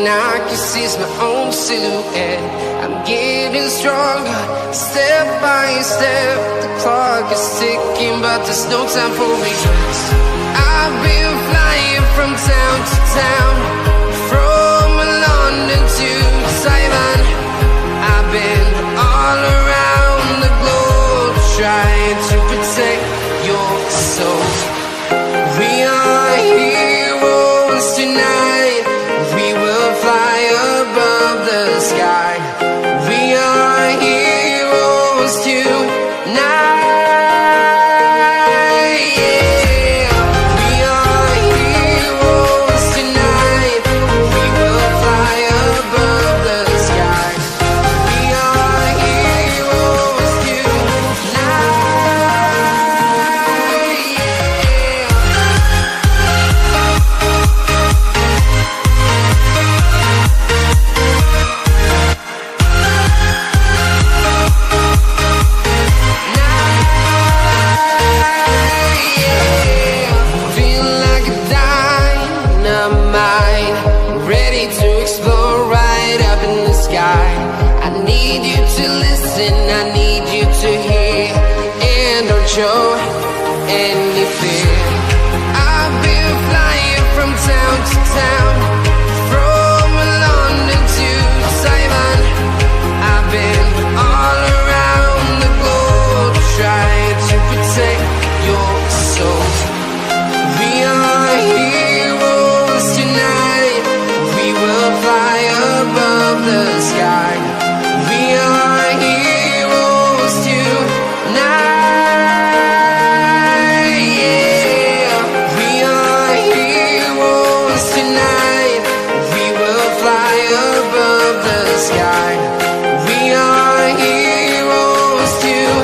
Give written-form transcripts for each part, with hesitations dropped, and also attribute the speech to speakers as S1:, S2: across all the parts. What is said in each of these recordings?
S1: thing I can see is my own silhouette. I'm getting stronger, step by step. The clock is ticking, but there's no time for regrets. I've been flying from town to town, from London to Taiwan. I've been all around the globe, trying to protect your soul. We are heroes tonight. We will fly above the sky. We are heroes tonight. Yeah. We are heroes tonight. We will fly above the sky. We are heroes tonight. Feel like a dynamite, ready to explode right up in the sky. I need you to listen, I need you to hear, and don't show any fear. I've been flying from town to town, from London to Taiwan. I've been all around the globe, trying to protect your soul. We are heroes tonight. We will fly above the sky. We are heroes tonight. Yeah. We are heroes tonight. We will fly above the sky. We are heroes tonight.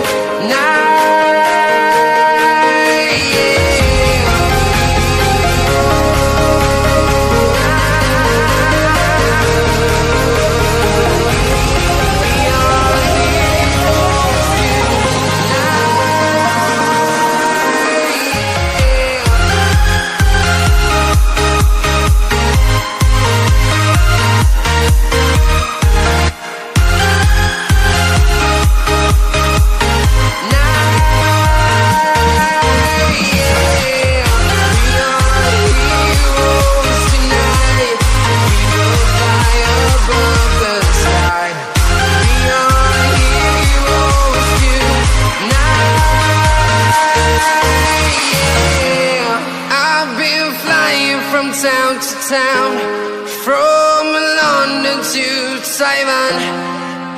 S1: I've been flying from town to town, from London to Taiwan.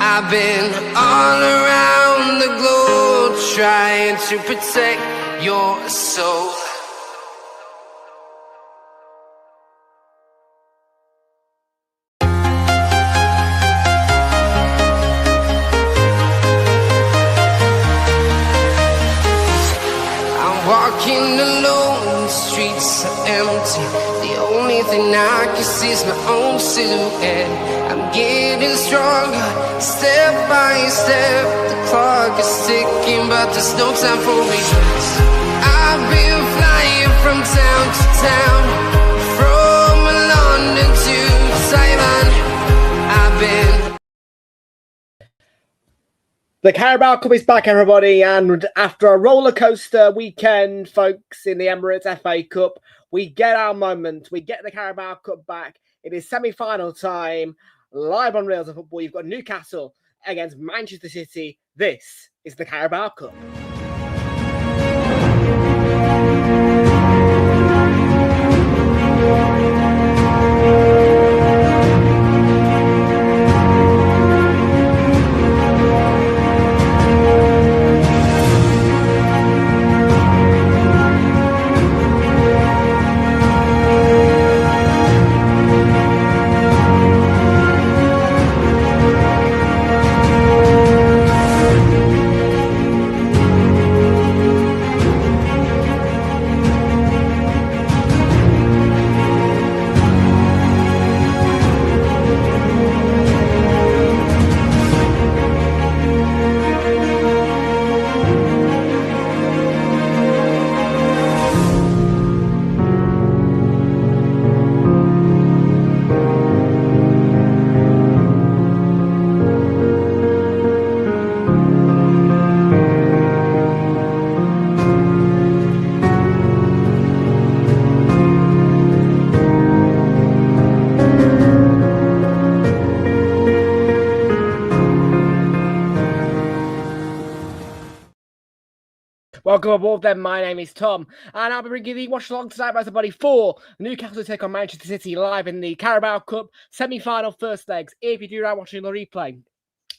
S1: I've been all around the globe, trying to protect your soul. I'm walking alone, the streets are empty. The only thing I can see is my own silhouette. I'm getting stronger, step by step. The clock is ticking, but there's no time for regrets. I've been flying from town to town, from London to Taiwan. I've been.
S2: The Carabao Cup is back, everybody, and after a roller coaster weekend, folks, in the Emirates FA Cup, we get our moment. We get the Carabao Cup back. It is semi-final time, live on Realltom Football. You've got Newcastle against Manchester City. This is the Carabao Cup. Welcome aboard then, my name is Tom, and I'll be bringing the watch along tonight, everybody, for Newcastle take on Manchester City live in the Carabao Cup Semi Final first legs. If you do now watching the replay,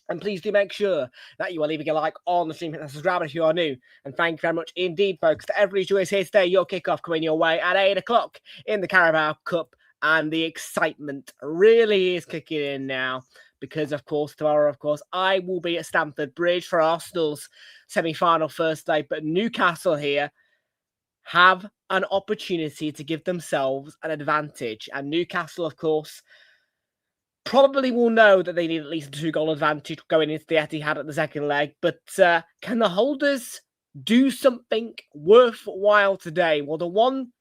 S2: and please do make sure that you are leaving a like on the stream and subscribe if you are new. And thank you very much indeed, folks, to everybody who is here today. Your kickoff coming your way at 8 o'clock in the Carabao Cup, and the excitement really is kicking in now. Because, of course, tomorrow, I will be at Stamford Bridge for Arsenal's semi-final first leg. But Newcastle here have an opportunity to give themselves an advantage. And Newcastle, of course, probably will know that they need at least a 2-goal advantage going into the Etihad at the second leg. But can the holders do something worthwhile today? Well, the one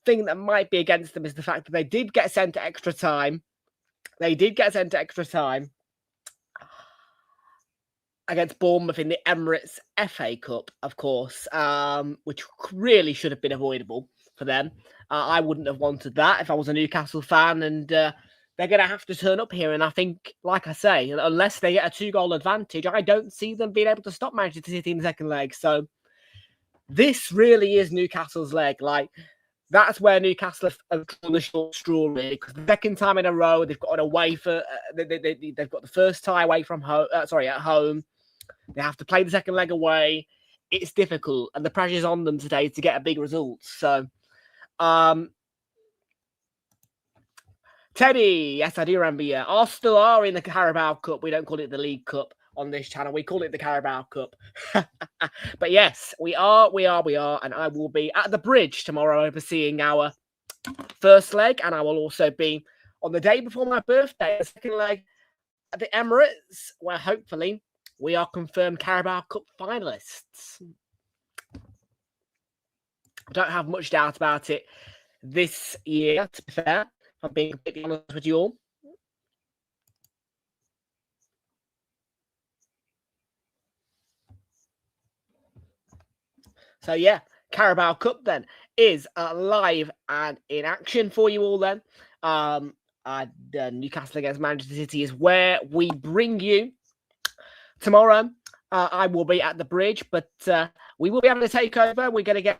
S2: thing that might be against them is the fact that they did get sent to extra time. Against Bournemouth in the Emirates FA Cup, of course, which really should have been avoidable for them. I wouldn't have wanted that if I was a Newcastle fan, and they're going to have to turn up here. And I think, like I say, unless they get a 2-goal advantage, I don't see them being able to stop Manchester City in the second leg. So this really is Newcastle's leg. That's where Newcastle have drawn the short straw, really, because the second time in a row they've got an away for they've got the first tie away from home. At home, they have to play the second leg away. It's difficult, and the pressure's on them today to get a big result. So, Teddy, yes, I do remember. Yeah, Arsenal are in the Carabao Cup. We don't call it the League Cup on this channel. We call it the Carabao Cup. But yes, we are, and I will be at the Bridge tomorrow overseeing our first leg, and I will also be on the day before my birthday, the second leg at the Emirates, where hopefully we are confirmed Carabao Cup finalists. I don't have much doubt about it this year, to be fair, if I'm being completely honest with you all. So, yeah, Carabao Cup then is live and in action for you all then. Newcastle against Manchester City is where we bring you tomorrow. I will be at the Bridge, but we will be having a takeover. We're going to get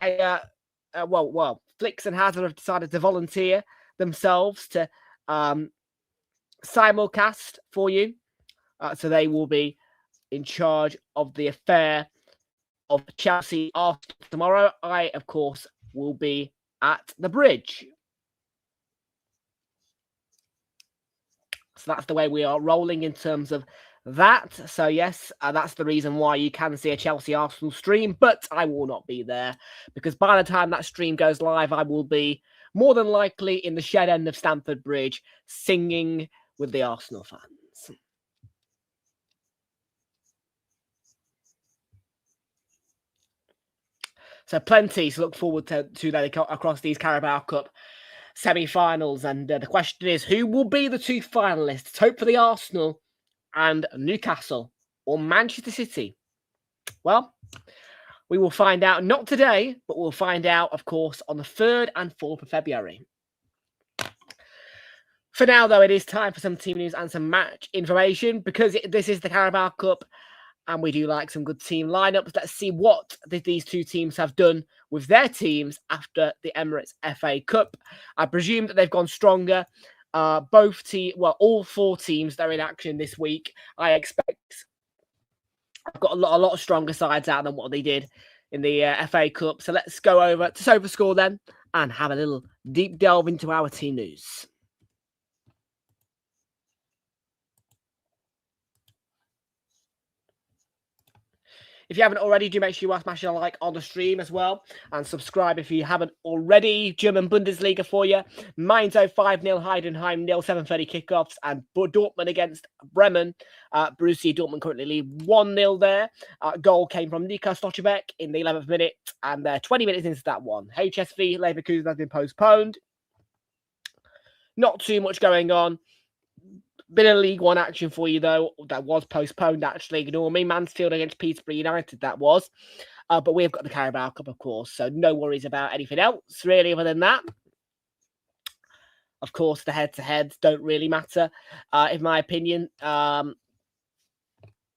S2: Flicks and Hazard have decided to volunteer themselves to simulcast for you. So they will be in charge of the affair of Chelsea Arsenal tomorrow. I, of course, will be at the Bridge. So that's the way we are rolling in terms of that. So yes, that's the reason why you can see a Chelsea Arsenal stream, but I will not be there because by the time that stream goes live, I will be more than likely in the shed end of Stamford Bridge singing with the Arsenal fans. So plenty to look forward to that across these Carabao Cup semi-finals. And the question is, who will be the two finalists? Hopefully Arsenal and Newcastle, or Manchester City. Well, we will find out, not today, but we'll find out, of course, on the 3rd and 4th of February. For now, though, it is time for some team news and some match information because this is the Carabao Cup. And we do like some good team lineups. Let's see what these two teams have done with their teams after the Emirates FA Cup. I presume that they've gone stronger. All 4 teams that are in action this week, I expect, have got a lot of stronger sides out than what they did in the FA Cup. So let's go over to SofaScore then and have a little deep delve into our team news. If you haven't already, do make sure you smash a like on the stream as well. And subscribe if you haven't already. German Bundesliga for you. Mainz 5-0, Heidenheim 0, 7:30 kickoffs. And Dortmund against Bremen. Borussia Dortmund currently lead 1-0 there. Goal came from Nico Stochevek in the 11th minute. And 20 minutes into that one. HSV Leverkusen has been postponed. Not too much going on. Bit of League One action for you, though. That was postponed, actually. Ignore me. Mansfield against Peterborough United, that was. But we've got the Carabao Cup, of course. So no worries about anything else, really, other than that. Of course, the head-to-heads don't really matter, in my opinion.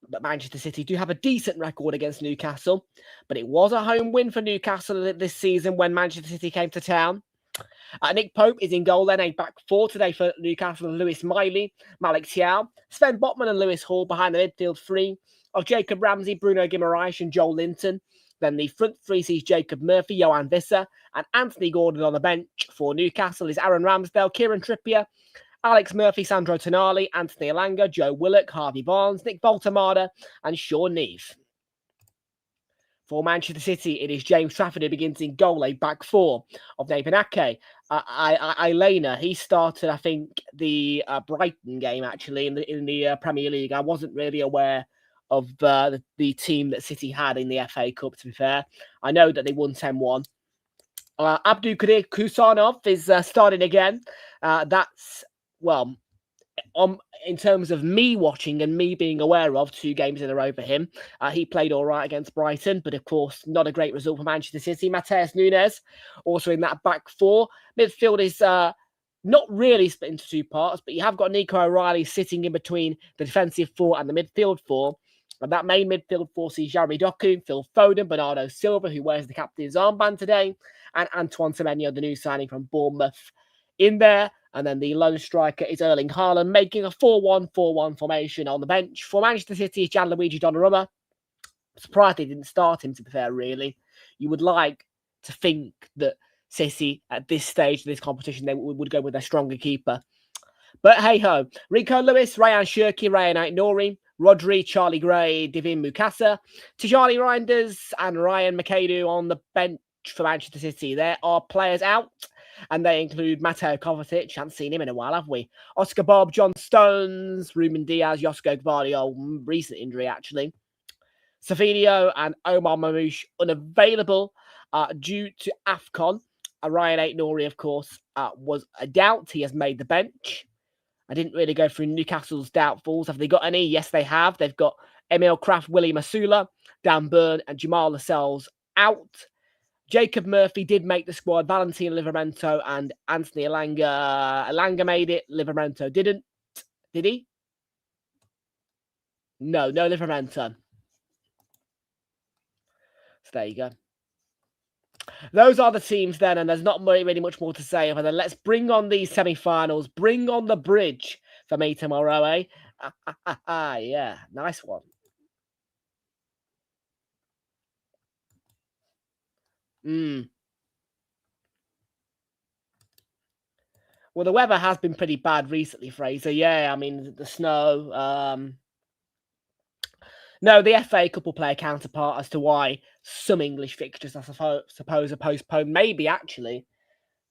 S2: But Manchester City do have a decent record against Newcastle. But it was a home win for Newcastle this season when Manchester City came to town. Nick Pope is in goal then, a back four today for Newcastle. Lewis Miley, Malik Thiaw, Sven Botman and Lewis Hall behind the midfield three of Jacob Ramsey, Bruno Guimaraes and Joel Linton. Then the front three sees Jacob Murphy, Johan Visser and Anthony Gordon on the bench. For Newcastle is Aaron Ramsdale, Kieran Trippier, Alex Murphy, Sandro Tonali, Anthony Elanga, Joe Willock, Harvey Barnes, Nick Voltemada and Sean Neve. For Manchester City, it is James Trafford who begins in goal, a back four of Nathan Ake. Elena, he started, I think, the Brighton game, actually, in the Premier League. I wasn't really aware of the team that City had in the FA Cup, to be fair. I know that they won 10-1. Abdul Kadir Kusanov is starting again. That's, well, in terms of me watching and me being aware of 2 games in a row for him. He played all right against Brighton, but of course, not a great result for Manchester City. Mateus Nunes, also in that back four. Midfield is not really split into 2 parts, but you have got Nico O'Reilly sitting in between the defensive 4 and the midfield 4. And that main midfield 4 sees Jeremy Doku, Phil Foden, Bernardo Silva, who wears the captain's armband today, and Antoine Semenyo, the new signing from Bournemouth, in there. And then the lone striker is Erling Haaland, making a 4-1-4-1 formation on the bench. For Manchester City, it's Gianluigi Donnarumma. I'm surprised they didn't start him, to be fair, really. You would like to think that City, at this stage of this competition, they would go with their stronger keeper. But hey-ho. Rico Lewis, Ryan Shirky, Ryan Aït-Nouri, Rodri, Charlie Gray, Divin Mukasa, Tijani Reinders and Ryan McAdoo on the bench for Manchester City. There are players out. And they include Mateo Kovacic, haven't seen him in a while, have we? Oscar Bob, John Stones, Ruben Diaz, Josko Gvardiol, recent injury actually. Savinio and Omar Mamouche unavailable due to AFCON. Ryan Aït-Nouri, of course, was a doubt. He has made the bench. I didn't really go through Newcastle's doubtfuls. Have they got any? Yes, they have. They've got Emil Kraft, Willie Masula, Dan Burn and Jamal Lascelles out. Jacob Murphy did make the squad. Valentin Livramento and Anthony Elanga. Elanga made it. Livramento didn't. Did he? No Livramento. So there you go. Those are the teams then, and there's not really much more to say other than let's bring on these semi-finals. Bring on the bridge for me tomorrow, eh? Yeah, nice one. Well, the weather has been pretty bad recently, Fraser. Yeah, I mean, the snow. No, the FA Cup will play a counterpart as to why some English fixtures, I suppose, are postponed. Maybe, actually,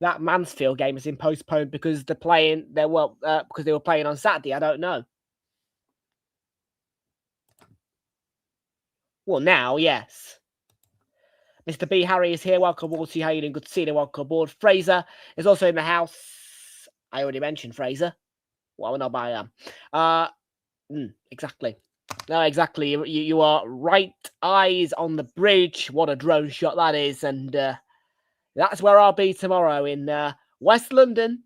S2: that Mansfield game has been postponed because they're playing. Because they were playing on Saturday. I don't know. Well, now, yes. Mr. B. Harry is here. Welcome aboard to you. How you doing? Good to see you. Welcome aboard. Fraser is also in the house. I already mentioned Fraser. Well, not by exactly. No, exactly. You are right. Eyes on the bridge. What a drone shot that is. And that's where I'll be tomorrow in West London,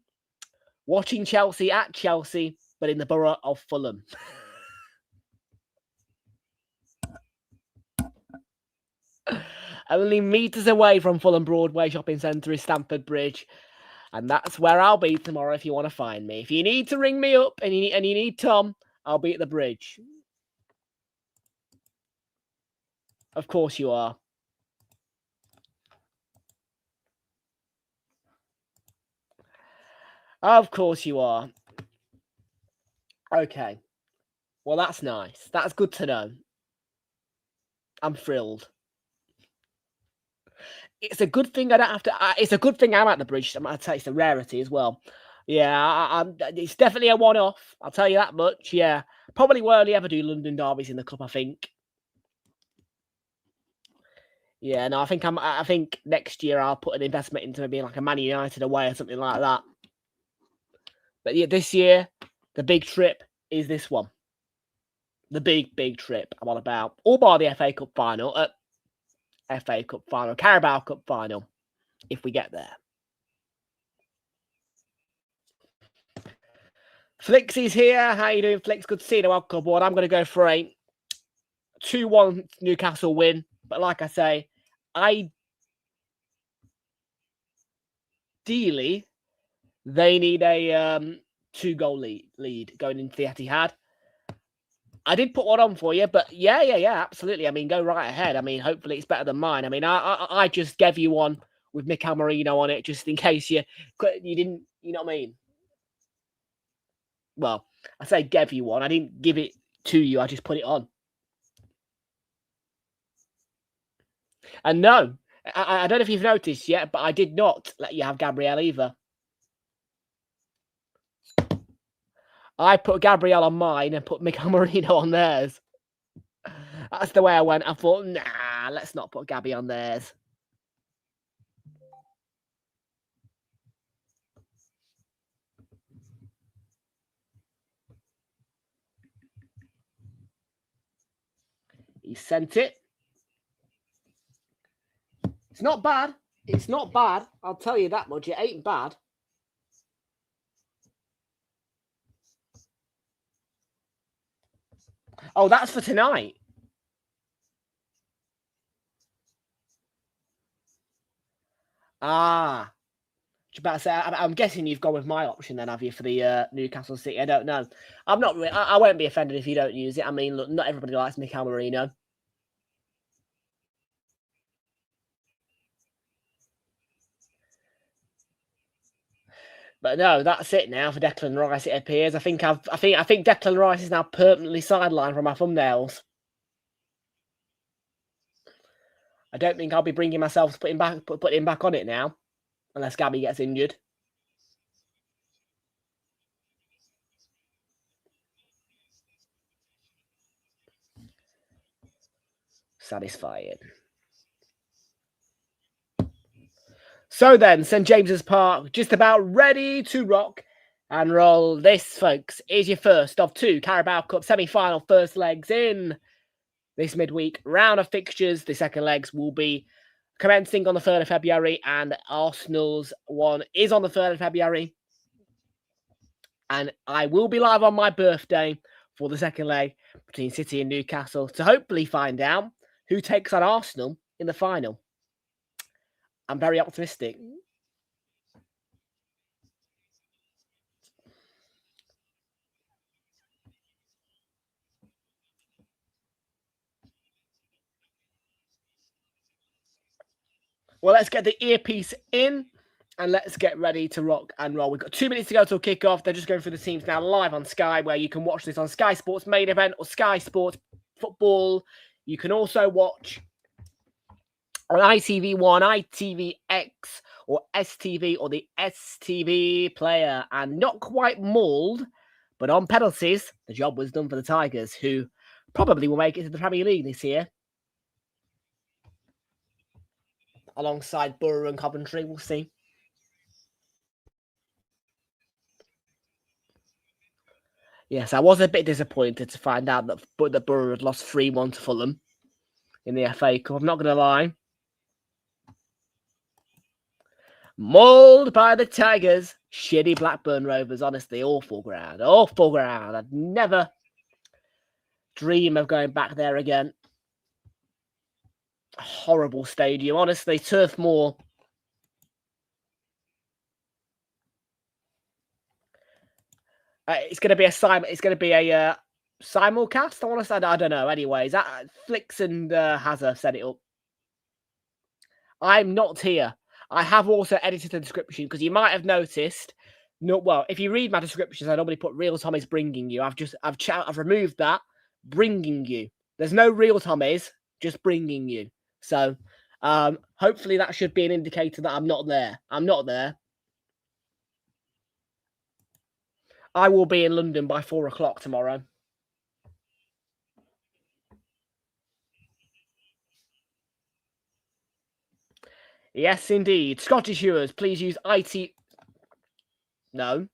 S2: watching Chelsea at Chelsea, but in the borough of Fulham. Only meters away from Fulham Broadway Shopping Centre is Stamford Bridge. And that's where I'll be tomorrow if you want to find me. If you need to ring me up and you need Tom, I'll be at the bridge. Of course you are. Of course you are. Okay. Well, that's nice. That's good to know. I'm thrilled. It's a good thing I don't have to. It's a good thing I'm at the bridge. I'm going to say it's a rarity as well. Yeah, it's definitely a one-off. I'll tell you that much. Yeah, probably will only ever do London derbies in the cup. I think. Yeah, no, I think next year I'll put an investment into maybe like a Man United away or something like that. But yeah, this year the big trip is this one. The big trip I'm on about. All by the FA Cup final. FA Cup final, Carabao Cup final, if we get there. Flix is here. How you doing, Flix? Good to see you. Welcome aboard. I'm going to go for a 2-1 Newcastle win. But like I say, ideally, they need a 2-goal lead going into the Etihad. I did put one on for you, but yeah, absolutely. I mean, go right ahead. I mean, hopefully it's better than mine. I mean, I just gave you one with Mikel Merino on it, just in case you didn't, you know what I mean? Well, I say gave you one. I didn't give it to you. I just put it on. And no, I don't know if you've noticed yet, but I did not let you have Gabriel either. I put Gabriel on mine and put Mikel Merino on theirs. That's the way I went. I thought, nah, let's not put Gabby on theirs. He sent it. It's not bad. It's not bad. I'll tell you that much. It ain't bad. Oh, that's for tonight. Ah. About to say, I'm guessing you've gone with my option then, have you, for the Newcastle City? I don't know. I'm not really, I won't be offended if you don't use it. I mean, look, not everybody likes Mikel Merino. But no, that's it now for Declan Rice. It appears. I think Declan Rice is now permanently sidelined from my thumbnails. I don't think I'll be bringing myself to put him back on it now, unless Gabby gets injured. Satisfying. So then, St James's Park, just about ready to rock and roll. This, folks, is your first of 2 Carabao Cup Semi Final first legs in this midweek round of fixtures. The second legs will be commencing on the 3rd of February, and Arsenal's one is on the 3rd of February. And I will be live on my birthday for the second leg between City and Newcastle to hopefully find out who takes on Arsenal in the final. I'm very optimistic. Well, let's get the earpiece in and let's get ready to rock and roll. We've got 2 minutes to go till kickoff. They're just going through the teams now live on Sky, where you can watch this on Sky Sports Main Event or Sky Sports Football. You can also watch on ITV1, ITVX, or STV, or the STV Player. And not quite mauled, but on penalties, the job was done for the Tigers, who probably will make it to the Premier League this year. Alongside Borough and Coventry, we'll see. Yes, I was a bit disappointed to find out that Borough had lost 3-1 to Fulham in the FA Cup. I'm not going to lie. Mauled by the Tigers. Shitty Blackburn Rovers. Honestly, awful ground. Awful ground. I'd never dream of going back there again. Horrible stadium. Honestly, Turf Moor. It's going to be a simulcast. I want to say. I don't know. Anyways, Flicks and Hazard set it up. I'm not here. I have also edited the description because you might have noticed. No, well, if you read my descriptions, I normally put Realltom is bringing you. I've removed that. Bringing you. There's no Realltom is, just bringing you. So, hopefully that should be an indicator that I'm not there. I'm not there. I will be in London by 4 o'clock tomorrow. Yes, indeed. Scottish viewers, please use No.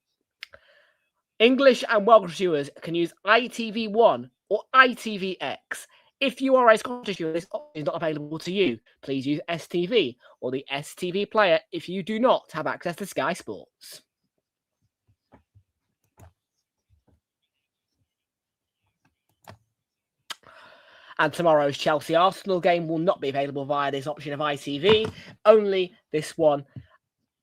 S2: English and Welsh viewers can use ITV1 or ITVX. If you are a Scottish viewer, this is not available to you. Please use STV or the STV Player if you do not have access to Sky Sports. And tomorrow's Chelsea-Arsenal game will not be available via this option of ITV, only this one.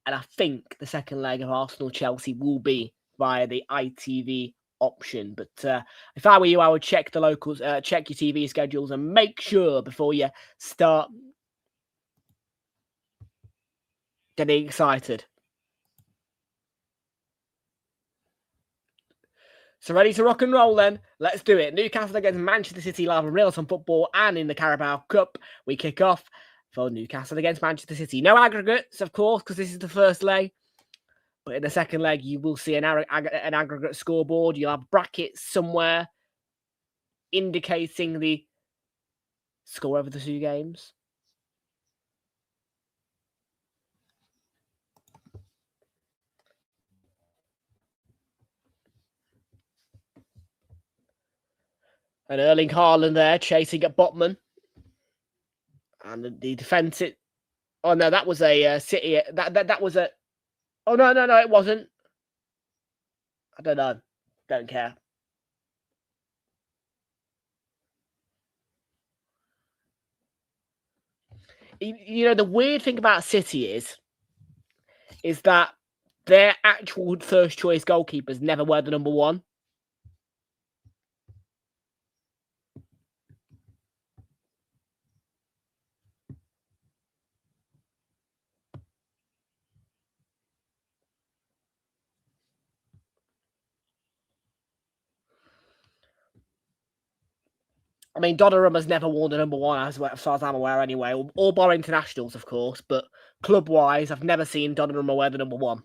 S2: And I think the second leg of Arsenal-Chelsea will be via the ITV option. But if I were you, I would check the locals, check your TV schedules and make sure before you start getting excited. So ready to rock and roll then? Let's do it. Newcastle against Manchester City live on Realltom Football and in the Carabao Cup. We kick off for Newcastle against Manchester City. No aggregates, of course, because this is the first leg. But in the second leg, you will see an aggregate scoreboard. You'll have brackets somewhere indicating the score over the two games. And Erling Haaland there chasing at Botman. And the defence... Oh, no, that was a City... That was a... Oh, no, it wasn't. I don't know. Don't care. You know, the weird thing about City is that their actual first choice goalkeepers never were the number one. I mean, Donnarumma's never worn the number one, as far as I'm aware, anyway. All bar internationals, of course, but club-wise, I've never seen Donnarumma wear the number one.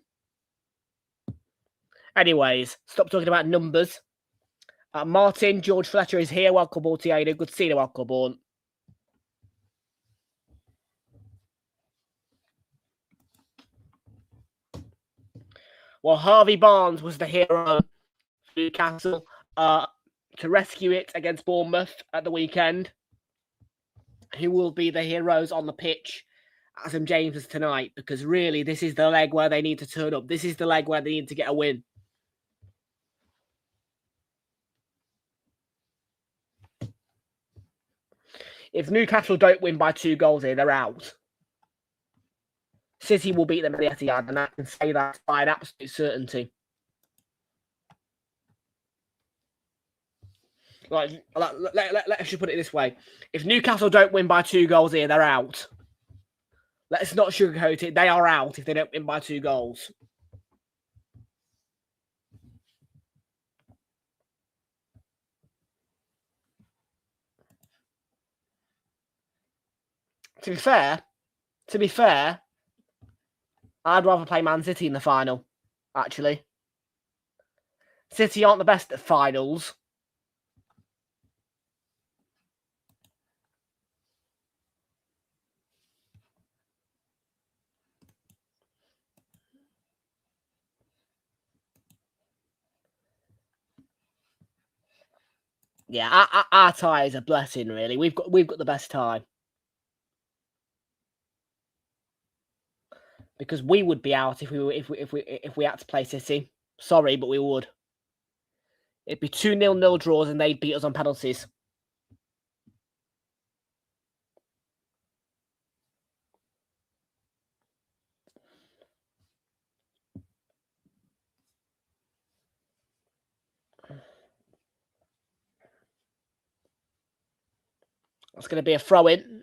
S2: Anyways, stop talking about numbers. Martin, George Fletcher is here. Welcome aboard, Tiago. Good to see you. Welcome aboard. Well, Harvey Barnes was the hero for Newcastle to rescue it against Bournemouth at the weekend. Who will be the heroes on the pitch at St James's tonight? Because really, this is the leg where they need to turn up. This is the leg where they need to get a win. If Newcastle don't win by 2 goals here, they're out. City will beat them at the Etihad, and I can say that by an absolute certainty. Let's just put it this way. If Newcastle don't win by 2 goals here, they're out. Let's not sugarcoat it. They are out if they don't win by 2 goals. To be fair, I'd rather play Man City in the final, actually. City aren't the best at finals. Yeah, our tie is a blessing, really. We've got the best tie. Because we would be out if we had to play City. Sorry, but we would. It'd be 2-0 draws and they'd beat us on penalties. It's going to be a throw-in.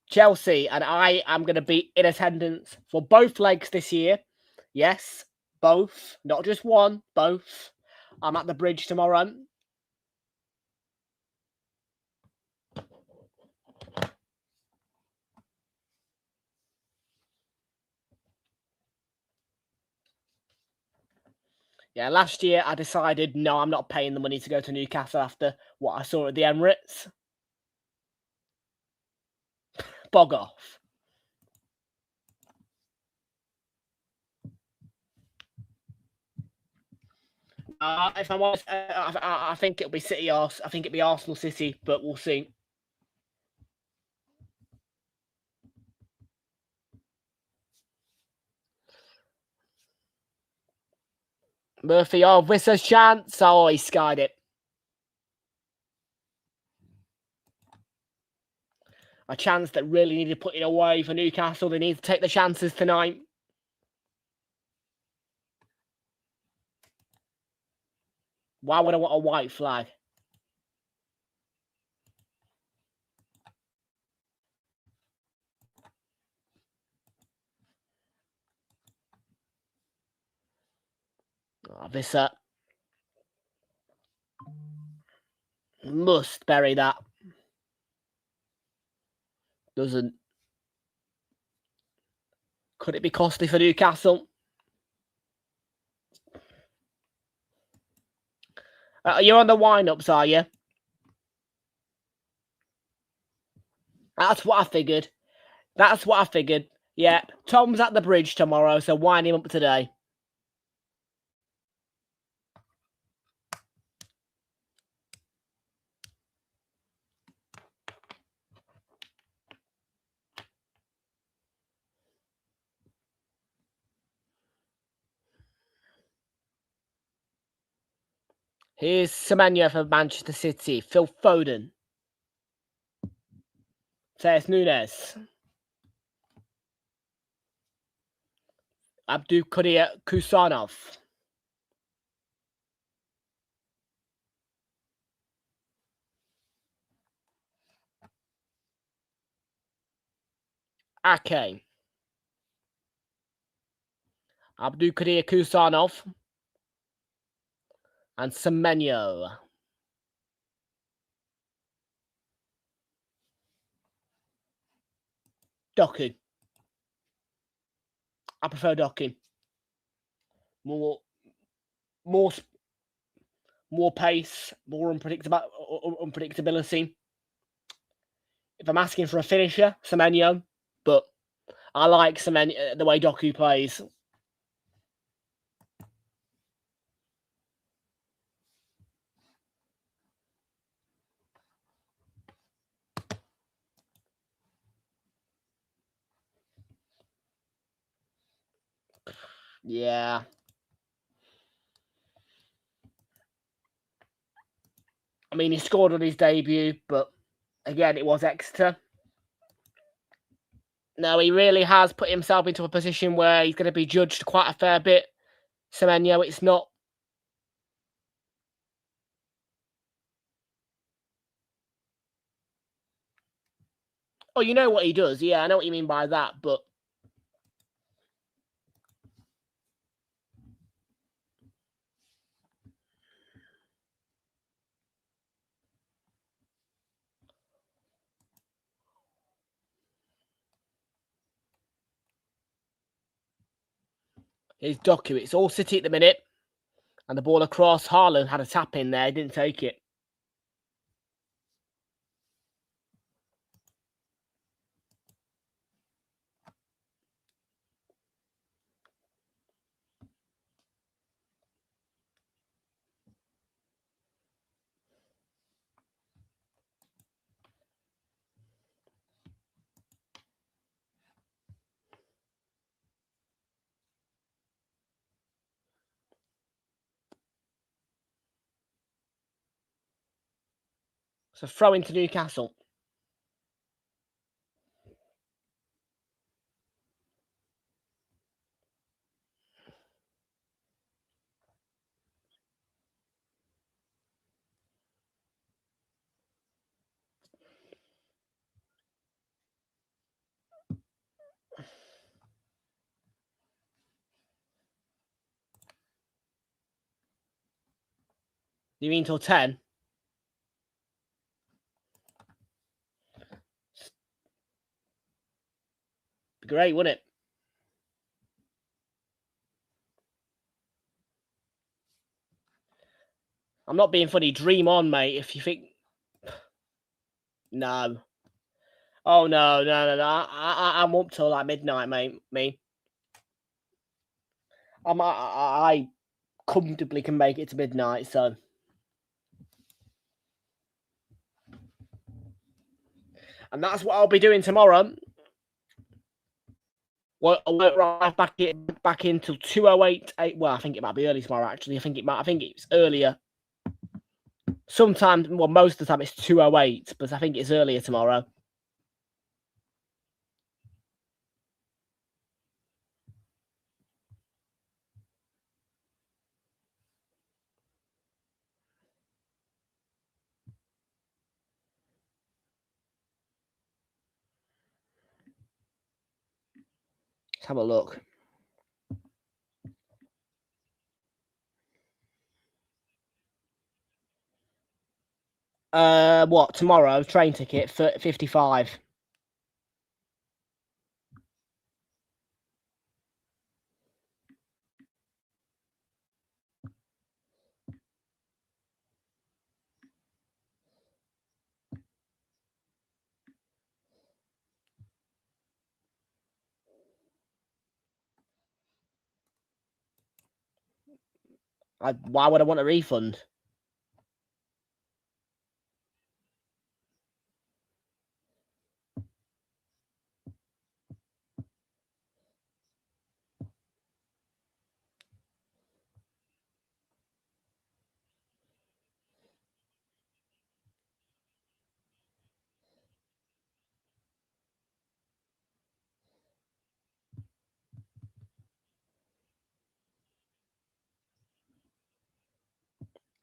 S2: Chelsea, and I am going to be in attendance for both legs this year. Yes, both. Not just one, both. I'm at the bridge tomorrow. Yeah, last year I decided, no, I'm not paying the money to go to Newcastle after what I saw at the Emirates. Bog off. If I'm honest, I think it'll be City. I think it'll be Arsenal City, but we'll see. Murphy, oh, Visser's chance. Oh, he skied it. A chance that really needed putting away for Newcastle. They need to take the chances tonight. Why would I want a white flag? Oh, Visser. Must bury that. Doesn't. Could it be costly for Newcastle? You're on the wind-ups, are you? That's what I figured. That's what I figured. Yeah, Tom's at the bridge tomorrow, so wind him up today. Here's Semenyo for Manchester City. Phil Foden. Says Nunes. Abdulkadir Kusanov. Ake. Abdulkadir Kusanov. And Semenyo. Doku. I prefer Doku. More pace, more unpredictability. If I'm asking for a finisher, Semenyo, but I like Semenyo, the way Doku plays. Yeah. I mean, he scored on his debut, but again, it was Exeter. No, he really has put himself into a position where he's going to be judged quite a fair bit. Semenyo, it's not. Oh, you know what he does. Yeah, I know what you mean by that, but it's Doku. It's all City at the minute. And the ball across. Haaland had a tap in there. He didn't take it. So throw into Newcastle. You mean till 10? Great, wouldn't it? I'm not being funny. Dream on, mate. If you think... No. Oh, no. I'm up till like midnight, mate. Me. I comfortably can make it to midnight, so... And that's what I'll be doing tomorrow. Well, I won't arrive back in till 2:08. Well, I think it might be early tomorrow. Actually, I think it's earlier. Sometimes, well, most of the time it's 2:08, but I think it's earlier tomorrow. Let's have a look. What tomorrow? Train ticket for 55. Why would I want a refund?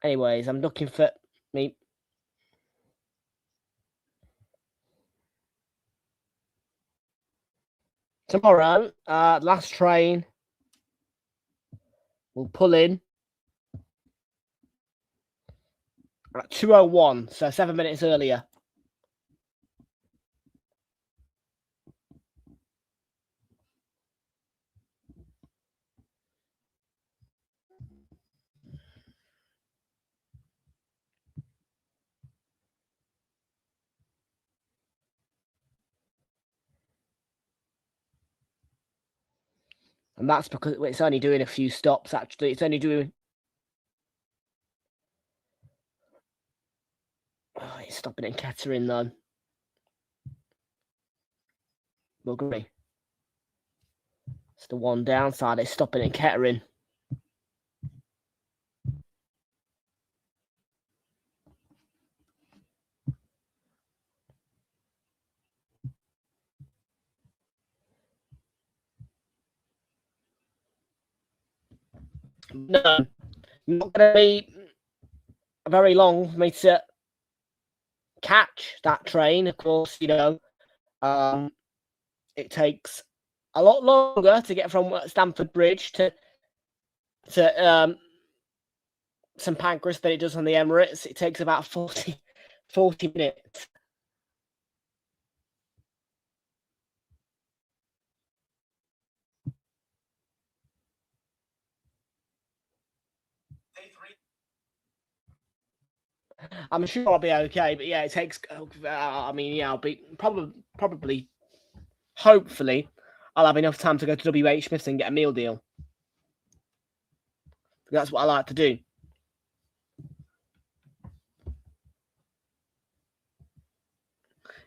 S2: Anyways, I'm looking for me. Tomorrow, last train will pull in at 2:01, so 7 minutes earlier. And that's because it's only doing a few stops, actually. It's only doing... Oh, it's stopping in Kettering, though. Buggery. It's the one downside. It's stopping in Kettering. No, not going to be very long for me to catch that train. Of course, you know, it takes a lot longer to get from Stamford Bridge to St Pancras than it does on the Emirates. It takes about 40 minutes. I'm sure I'll be okay, but yeah, it takes. I mean, yeah, I'll be probably, hopefully, I'll have enough time to go to WH Smith's and get a meal deal. That's what I like to do.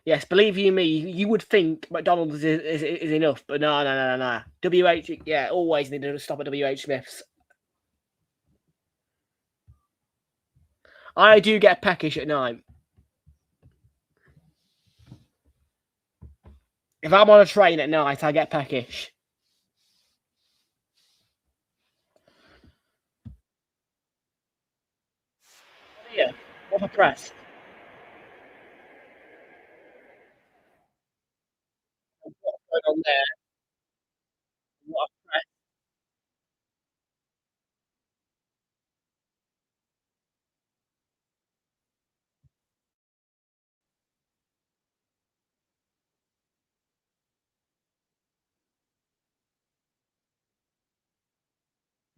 S2: Yes, believe you me, you would think McDonald's is enough, but no. WH, yeah, always need to stop at WH Smith's. I do get peckish at night. If I'm on a train at night, I get peckish. Yeah, what a press. What's going on there? What a press.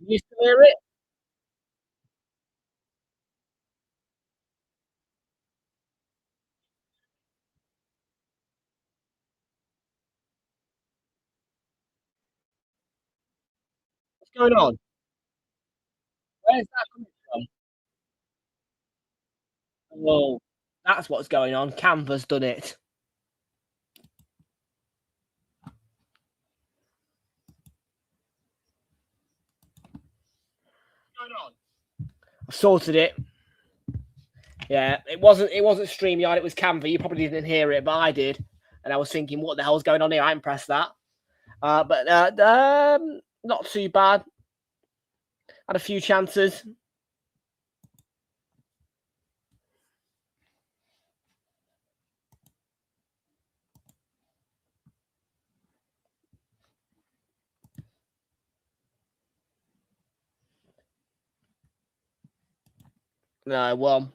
S2: You still hear it? What's going on? Where's that coming from? Oh, that's what's going on. Canva's done it. Sorted it. Yeah, it wasn't StreamYard, it was Canva. You probably didn't hear it, but I did. And I was thinking, what the hell's going on here? I didn't press that. But not too bad. Had a few chances. No, well.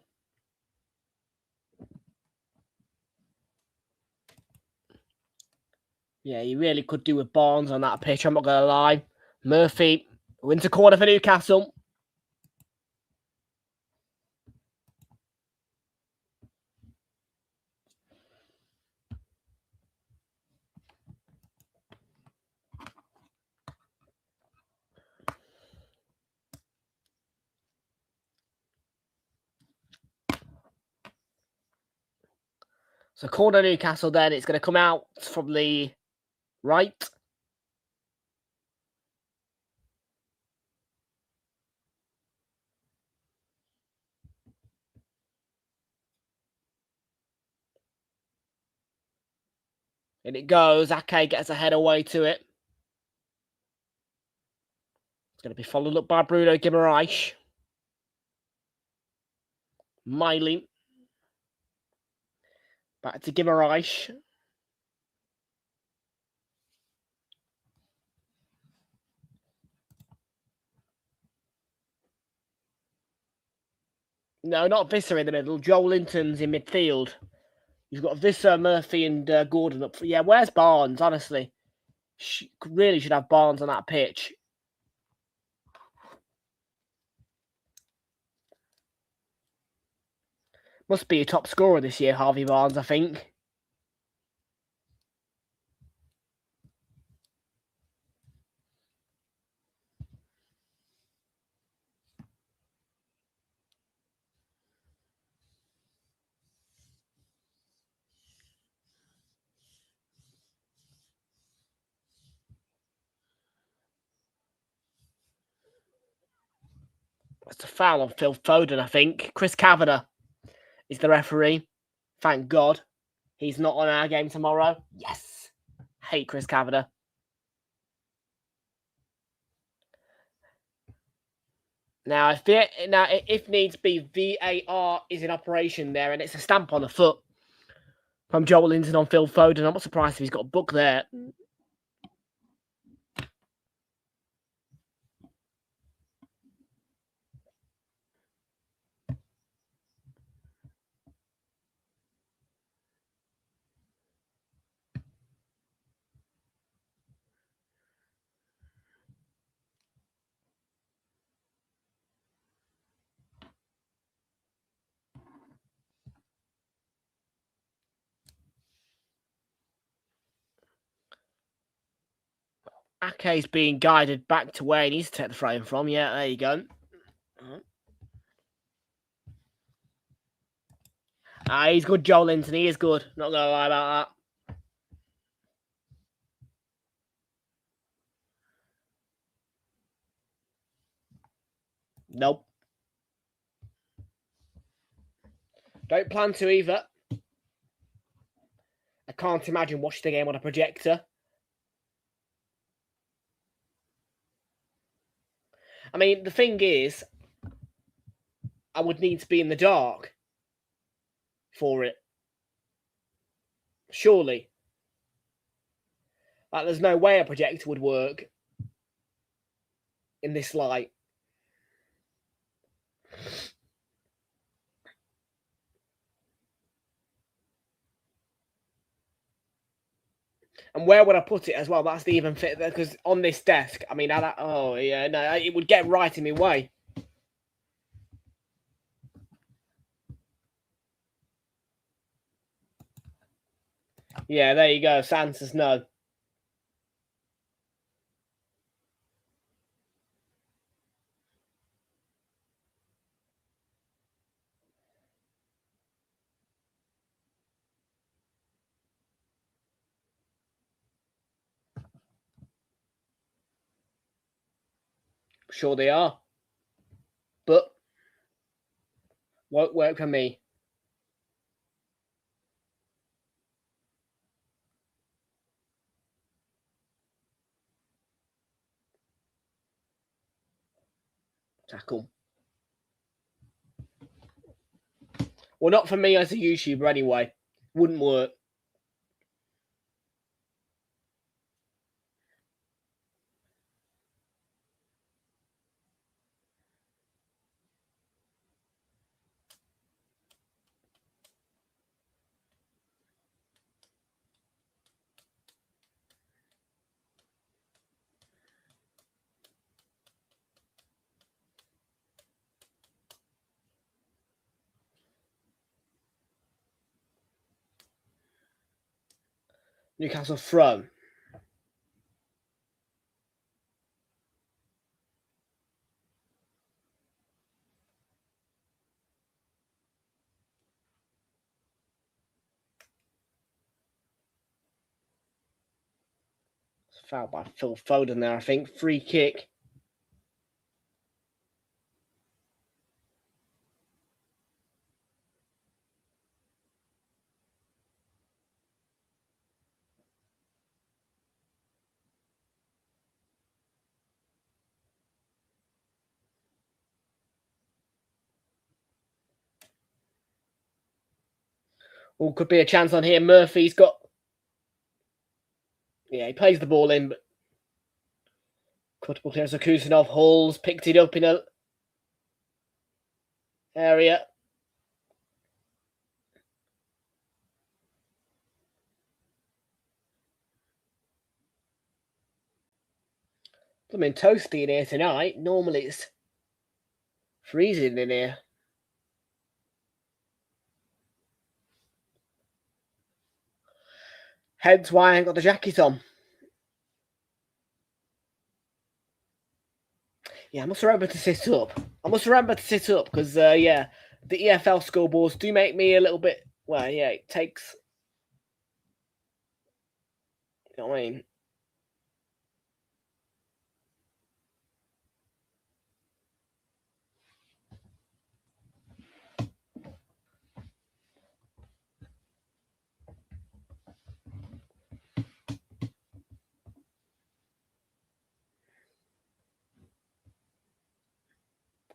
S2: Yeah, you really could do with Barnes on that pitch, I'm not going to lie. Murphy wins a corner for Newcastle. So corner Newcastle then, it's going to come out from the right. And it goes. Ake gets a head away to it. It's going to be followed up by Bruno Guimaraes. Miley. Back to Guimaraes. No, not Visser in the middle. Joel Linton's in midfield. You've got Visser, Murphy, and Gordon up. Yeah, where's Barnes, honestly? Really should have Barnes on that pitch. Must be a top scorer this year, Harvey Barnes, I think. That's a foul on Phil Foden, I think. Chris Kavanagh is the referee. Thank God. He's not on our game tomorrow. Yes. Hate Chris Kavanagh. Now, if needs be, VAR is in operation there, and it's a stamp on the foot from Joel Linton on Phil Foden. I'm not surprised if he's got a book there. Ake's being guided back to where he needs to take the frame from. Yeah, there you go. He's good, Joel Linton. He is good. Not going to lie about that. Nope. Don't plan to either. I can't imagine watching the game on a projector. I mean, the thing is, I would need to be in the dark for it. Surely. Like, there's no way a projector would work in this light. And where would I put it as well? That's the even fit there, because on this desk, I mean, it would get right in my way. Yeah, there you go. Sans says no. Sure they are. But Won't work for me. Tackle. Well, not for me as a YouTuber anyway. Wouldn't work. Newcastle throw. Fouled by Phil Foden there, I think. Free kick. Oh, could be a chance on here. Murphy's got... Yeah, he plays the ball in, but... Cuttable clearance of Kusanov. Hulls picked it up in a... area. I'm in toasty in here tonight. Normally it's freezing in here. Hence why I ain't got the jacket on. Yeah, I must remember to sit up. Because, yeah, the EFL scoreboards do make me a little bit... Well, yeah, it takes... You know what I mean?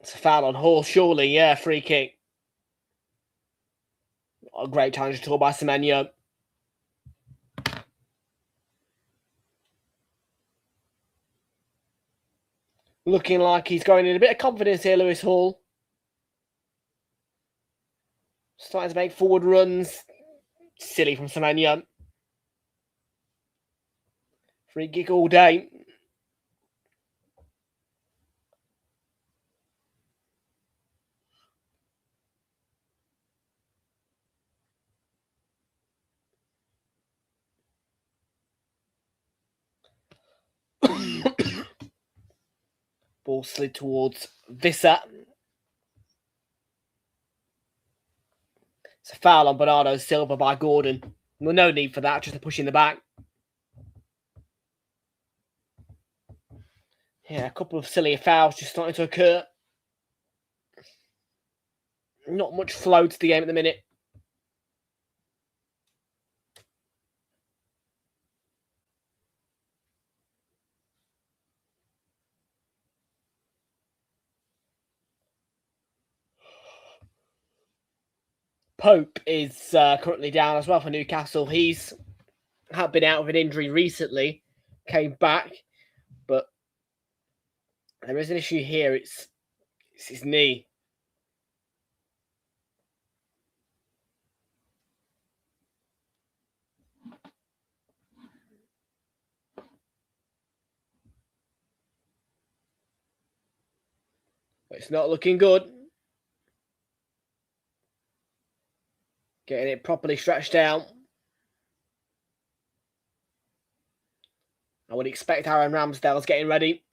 S2: It's a foul on Hall, surely. Yeah, free kick. A great challenge to by Semenyo. Looking like he's going in a bit of confidence here, Lewis Hall. Starting to make forward runs. Silly from Semenyo. Free kick all day. Ball slid towards Visser. It's a foul on Bernardo Silva by Gordon. Well, no need for that, just a push in the back. Yeah, a couple of silly fouls just starting to occur. Not much flow to the game at the minute. Pope is currently down as well for Newcastle. He's been out with an injury recently, came back, but there is an issue here. It's his knee. But it's not looking good. Getting it properly stretched out. I would expect Aaron Ramsdale's getting ready.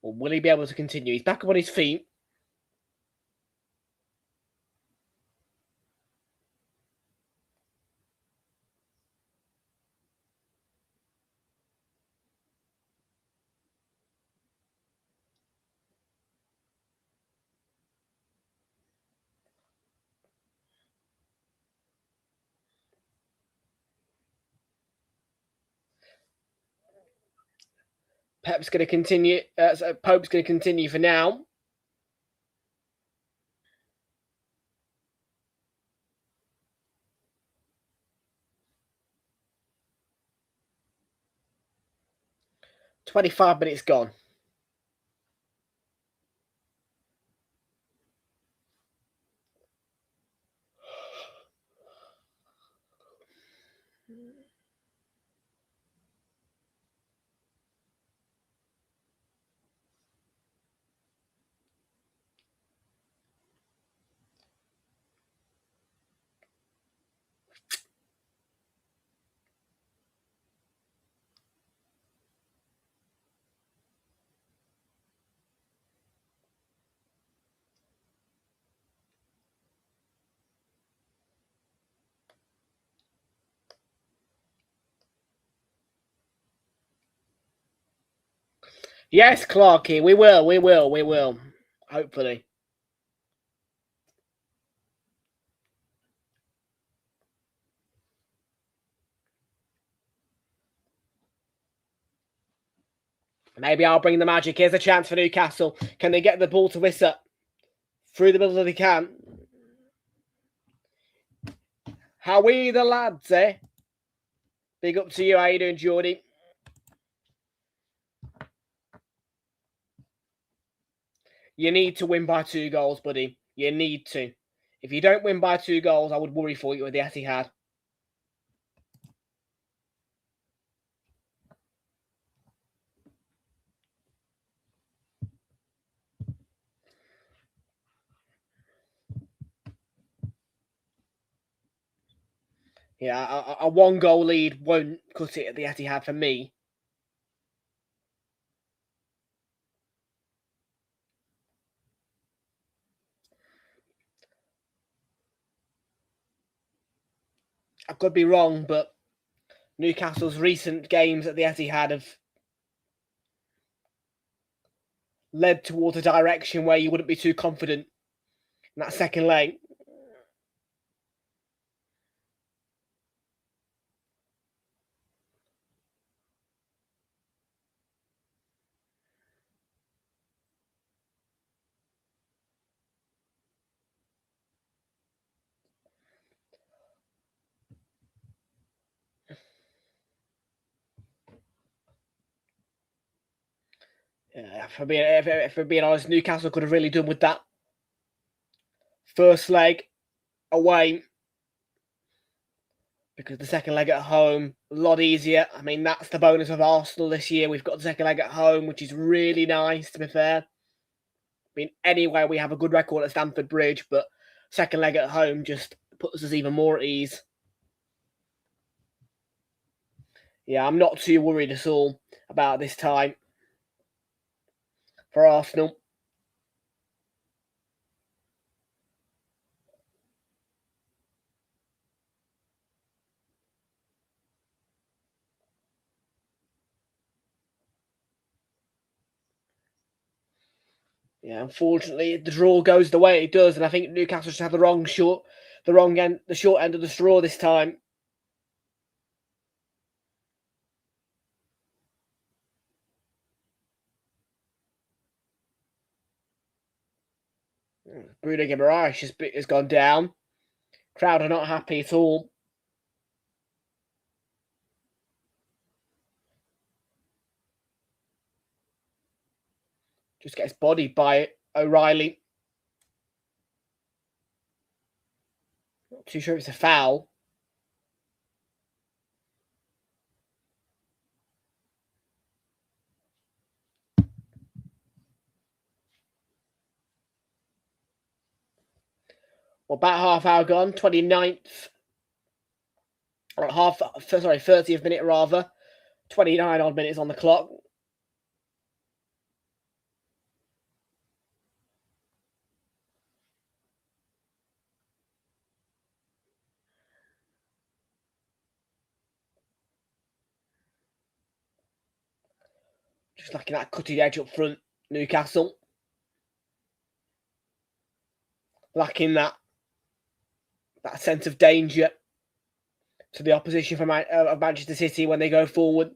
S2: Or will he be able to continue? He's back up on his feet. Pep's going to continue. Pope's going to continue for now. "25 minutes gone." Yes, Clarky, we will. Hopefully. Maybe I'll bring the magic. Here's a chance for Newcastle. Can they get the ball to Wissa? Through the middle if they can. How we the lads, eh? Big up to you. How you doing, Geordie? You need to win by 2 goals, buddy. You need to. If you don't win by 2 goals, I would worry for you with the Etihad. Yeah, a 1-goal lead won't cut it at the Etihad for me. I could be wrong, but Newcastle's recent games at the Etihad have led towards a direction where you wouldn't be too confident in that second leg. If we're being honest, Newcastle could have really done with that first leg away, because the second leg at home, a lot easier. I mean, that's the bonus of Arsenal this year. We've got the second leg at home, which is really nice, to be fair. I mean, anyway, we have a good record at Stamford Bridge, but second leg at home just puts us even more at ease. Yeah, I'm not too worried at all about this time for Arsenal. Yeah, unfortunately, the draw goes the way it does, and I think Newcastle just have the short end of the straw this time. Bruno Guimaraes has gone down. Crowd are not happy at all. Just gets bodied by O'Reilly. Not too sure if it's a foul. Well, about half hour gone, 29th. Or 30th minute rather. 29 odd minutes on the clock. Just lacking that cutting edge up front, Newcastle. Lacking that sense of danger to the opposition from of Manchester City when they go forward. I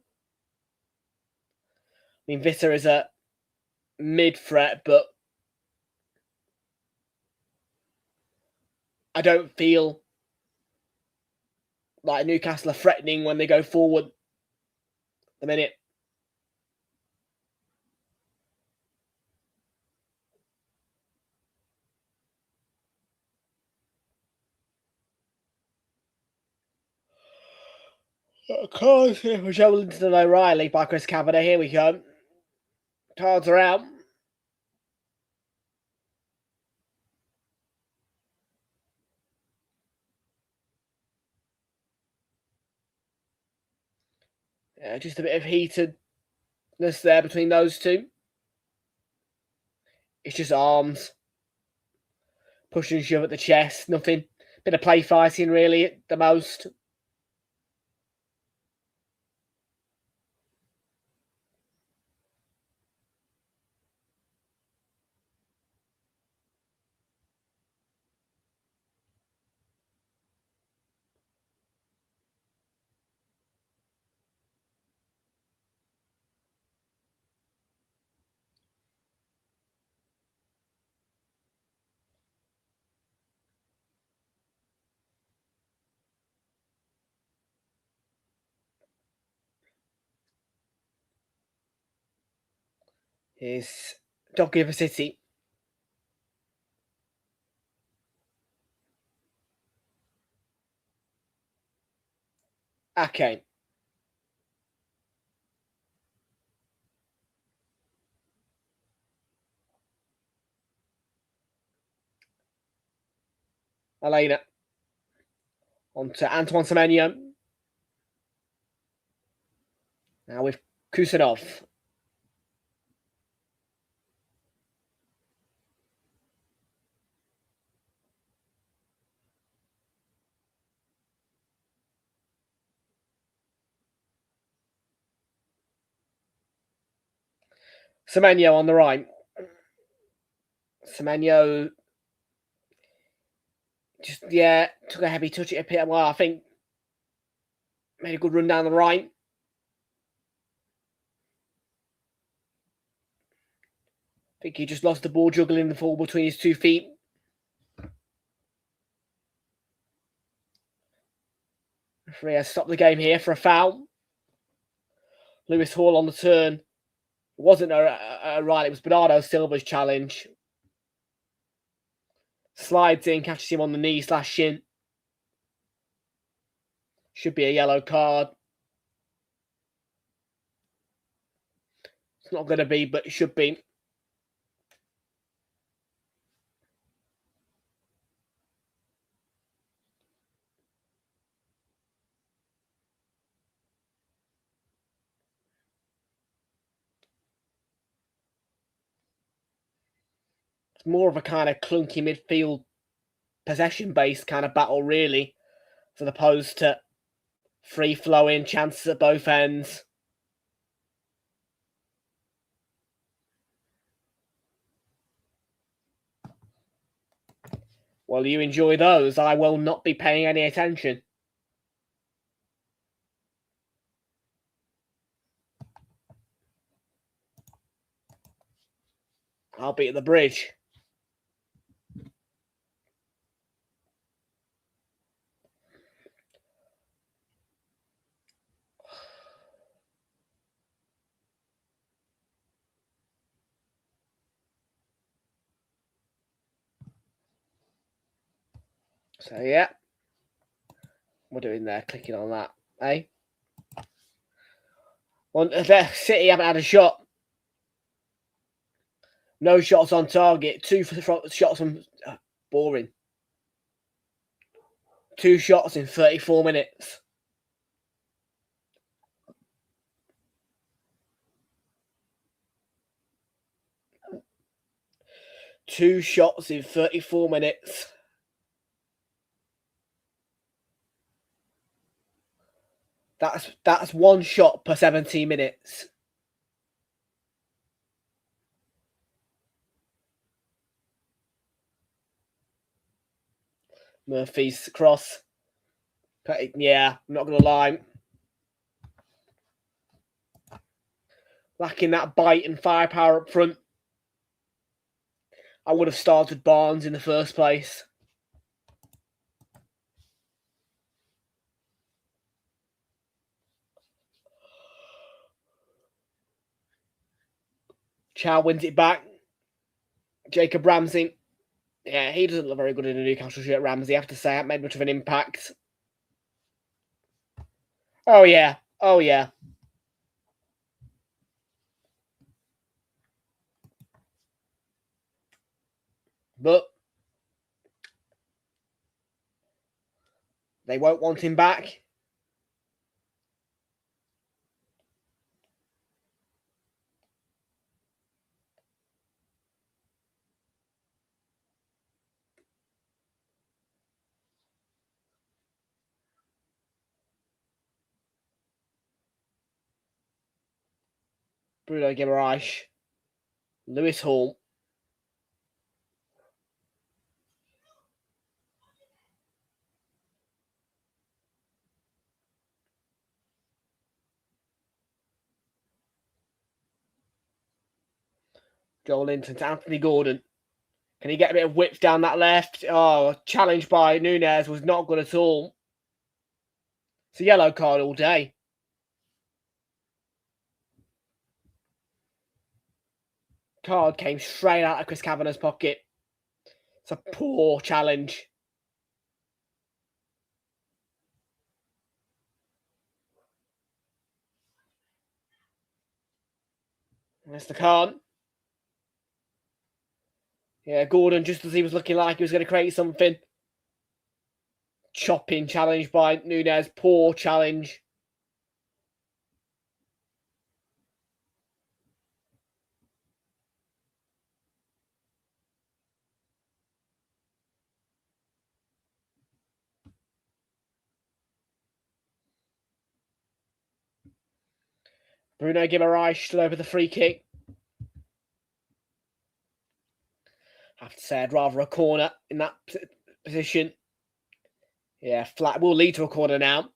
S2: mean, Vita is a mid-threat, but I don't feel like Newcastle are threatening when they go forward. The minute. Of course, we're showing to O'Reilly by Chris Kavanagh. Here we go. Cards are out. Yeah, just a bit of heatedness there between those two. It's just arms. Push and shove at the chest. Nothing. Bit of play fighting, really, at the most. Here's Doggy for City. Okay. Elena. On to Antoine Semenyo. Now with Kusanov. Semenyo on the right. Semenyo just, took a heavy touch at a pit. Well, I think made a good run down the right. I think he just lost the ball juggling the ball between his 2 feet. Referee has stopped the game here for a foul. Lewis Hall on the turn. It wasn't a right, it was Bernardo Silva's challenge. Slides in, catches him on the knee/shin. Should be a yellow card. It's not going to be, but it should be. It's more of a kind of clunky midfield, possession-based kind of battle, really, as opposed to free-flowing chances at both ends. Well, you enjoy those. I will not be paying any attention. I'll be at the bridge. So, yeah. We're doing there, clicking on that, eh? Well, City haven't had a shot. No shots on target. 2 shots on... boring. 2 shots in 34 minutes. Two shots in 34 minutes. That's 1 shot per 17 minutes. Murphy's cross. Yeah, I'm not going to lie. Lacking that bite and firepower up front. I would have started Barnes in the first place. Chow wins it back. Jacob Ramsey. Yeah, he doesn't look very good in a Newcastle shirt, Ramsey, I have to say. Hasn't made much of an impact. Oh, yeah. Oh, yeah. But they won't want him back. Bruno Guimaraes. Lewis Hall. Joel Linton to Anthony Gordon. Can he get a bit of width down that left? Oh, challenge by Nunez was not good at all. It's a yellow card all day. Card came straight out of Chris Kavanagh's pocket. It's a poor challenge. That's the card. Yeah, Gordon, just as he was looking like he was going to create something. Chopping challenge by Nunez. Poor challenge. Bruno Guimaraes stood over the free kick. I have to say, I'd rather a corner in that position. Yeah, flat will lead to a corner now.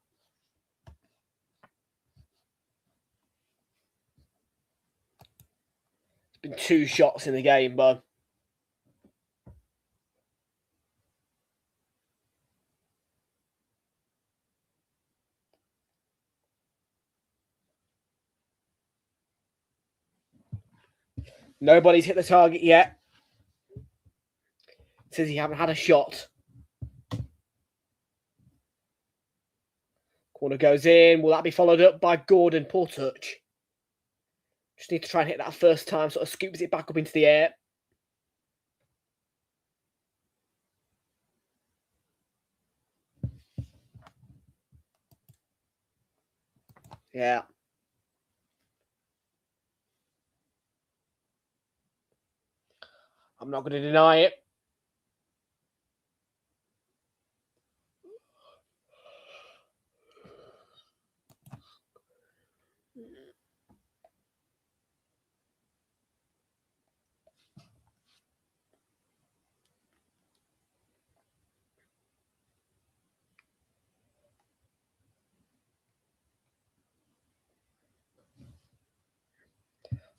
S2: It's been 2 shots in the game, but nobody's hit the target yet. It says he haven't had a shot. Corner goes in. Will that be followed up by Gordon? Poor touch. Just need to try and hit that first time. Sort of scoops it back up into the air. Yeah. I'm not going to deny it.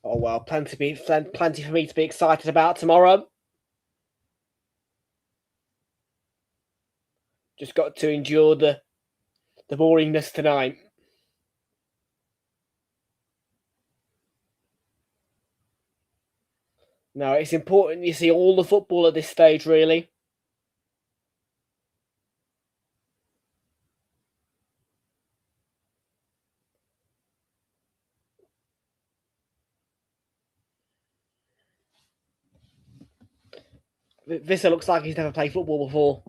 S2: Oh, well, plenty for me to be excited about tomorrow. Just got to endure the boringness tonight. No, it's important you see all the football at this stage, really. Visser looks like he's never played football before.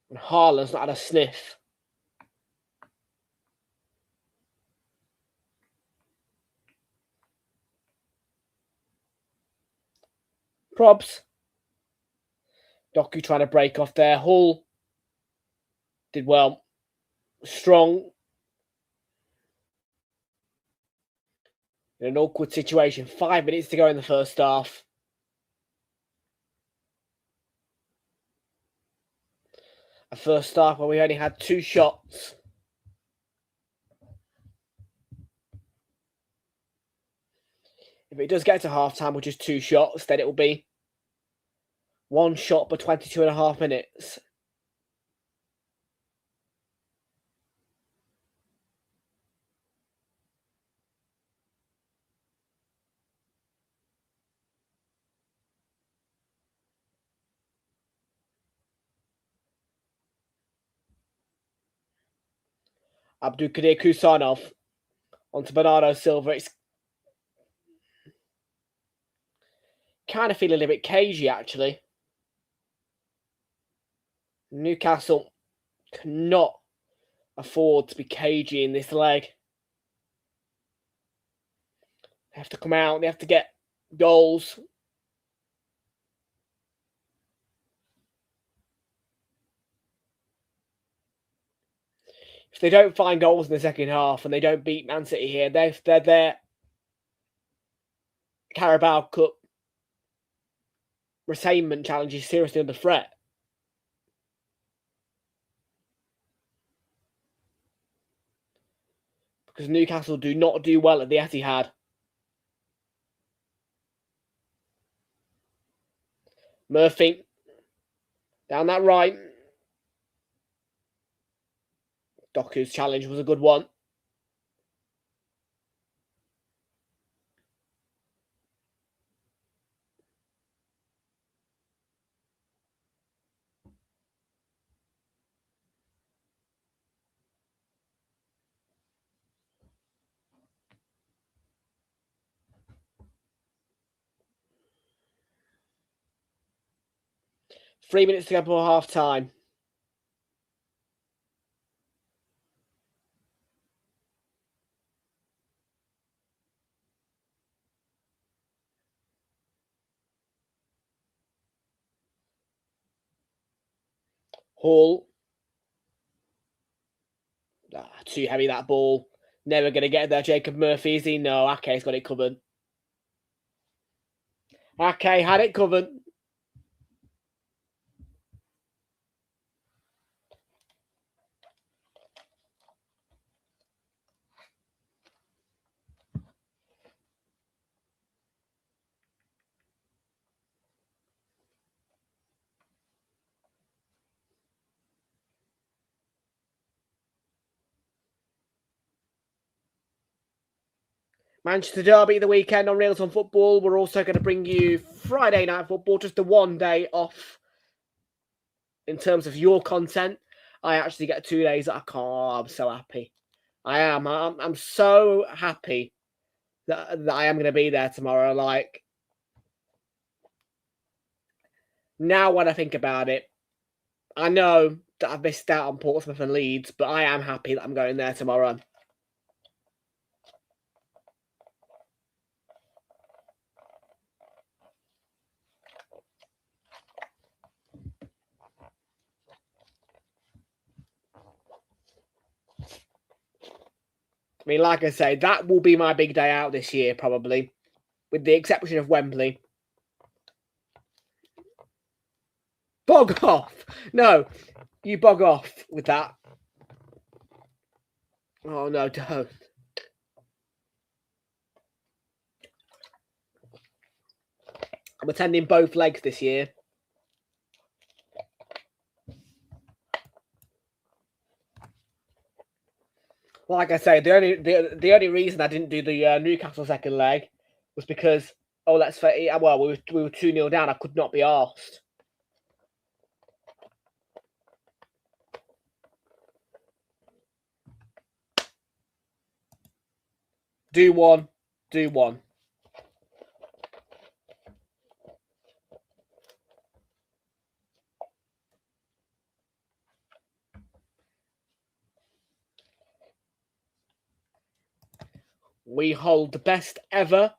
S2: And Haaland's not had a sniff. Probs. Doku trying to break off there. Hull did well. Strong. In an awkward situation. 5 minutes to go in the first half. A first half where we only had 2 shots. If it does get to half-time with just 2 shots, then it will be 1 shot per 22.5 minutes. Abdulkadir Kusanov onto Bernardo Silva. It's kind of feeling a little bit cagey, actually. Newcastle cannot afford to be cagey in this leg. They have to come out. They have to get goals. If they don't find goals in the second half and they don't beat Man City here, their Carabao Cup retainment challenge is seriously under threat. Because Newcastle do not do well at the Etihad. Murphy down that right. Doku's challenge was a good one. Three minutes to go before half time. Hall. Too heavy, that ball. Never going to get there. Jacob Murphy, is he? No, Ake's got it covered. Ake had it covered. Manchester Derby the weekend on Realltom Football. We're also going to bring you Friday Night Football, just a 1 day off. In terms of your content, I actually get 2 days. I'm so happy. I am. I'm so happy that I am going to be there tomorrow. Like, now when I think about it, I know that I've missed out on Portsmouth and Leeds, but I am happy that I'm going there tomorrow. I mean, like I say, that will be my big day out this year, probably, with the exception of Wembley. Bog off! No, you bog off with that. Oh, no, don't. I'm attending both legs this year. Like I say, the only reason I didn't do the Newcastle second leg was because, we were 2-0 down. I could not be arsed. Do one. We hold the best ever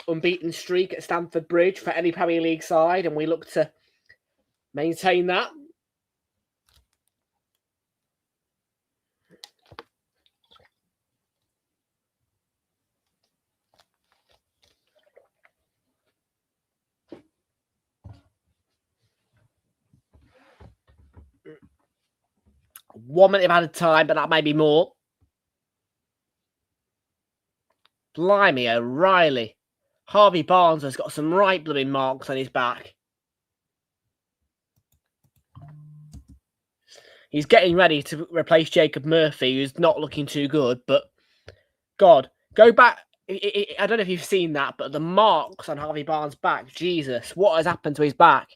S2: unbeaten streak at Stamford Bridge for any Premier League side, and we look to maintain that. One minute of added time, but that may be more. Blimey, O'Reilly. Harvey Barnes has got some right blooming marks on his back. He's getting ready to replace Jacob Murphy, who's not looking too good, but God, go back. I don't know if you've seen that, but the marks on Harvey Barnes' back, Jesus, what has happened to his back?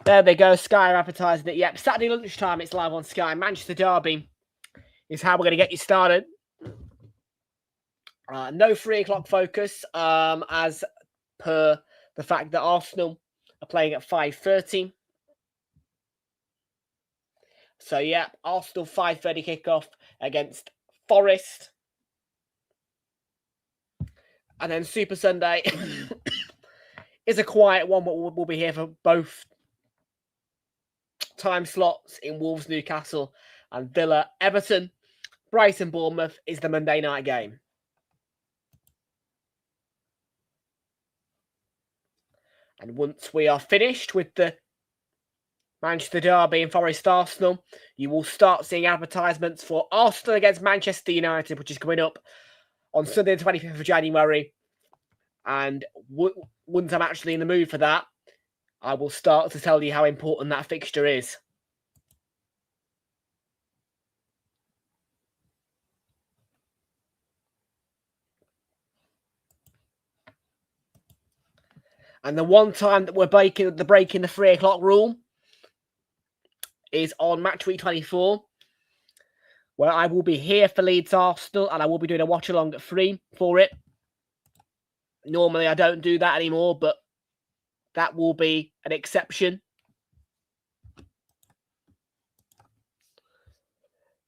S2: There they go, Sky are advertising it. Yep, Saturday lunchtime, it's live on Sky. Manchester Derby is how we're going to get you started. No 3 o'clock focus, as per the fact that Arsenal are playing at 5:30. So, yeah, Arsenal 5:30 kickoff against Forest. And then Super Sunday is a quiet one, but we'll be here for both time slots in Wolves, Newcastle, and Villa, Everton. Brighton, Bournemouth is the Monday night game. And once we are finished with the Manchester Derby and Forest Arsenal, you will start seeing advertisements for Arsenal against Manchester United, which is coming up on Sunday the 25th of January. And once I'm actually in the mood for that, I will start to tell you how important that fixture is. And the one time that we're breaking the 3 o'clock rule is on match week 24, where I will be here for Leeds Arsenal, and I will be doing a watch along at 3 for it. Normally I don't do that anymore, but that will be an exception.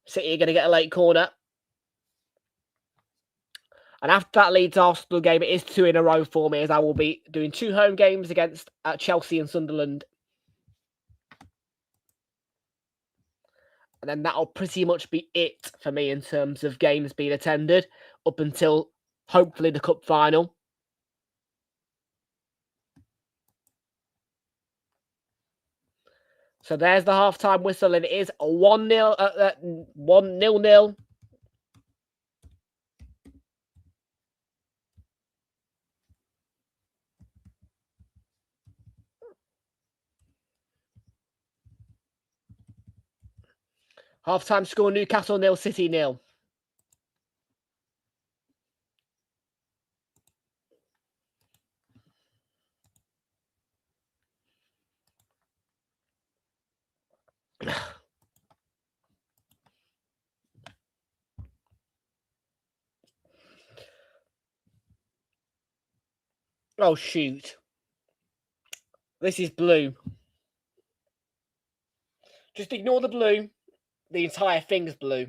S2: City are going to get a late corner. And after that Leeds Arsenal game, it is 2 in a row for me, as I will be doing 2 home games against Chelsea and Sunderland. And then that'll pretty much be it for me in terms of games being attended up until hopefully the cup final. So there's the half-time whistle, and it is 1-0. 1-0. Half-time score, Newcastle 0, City 0. Oh, shoot. This is blue. Just ignore the blue. The entire thing's blue.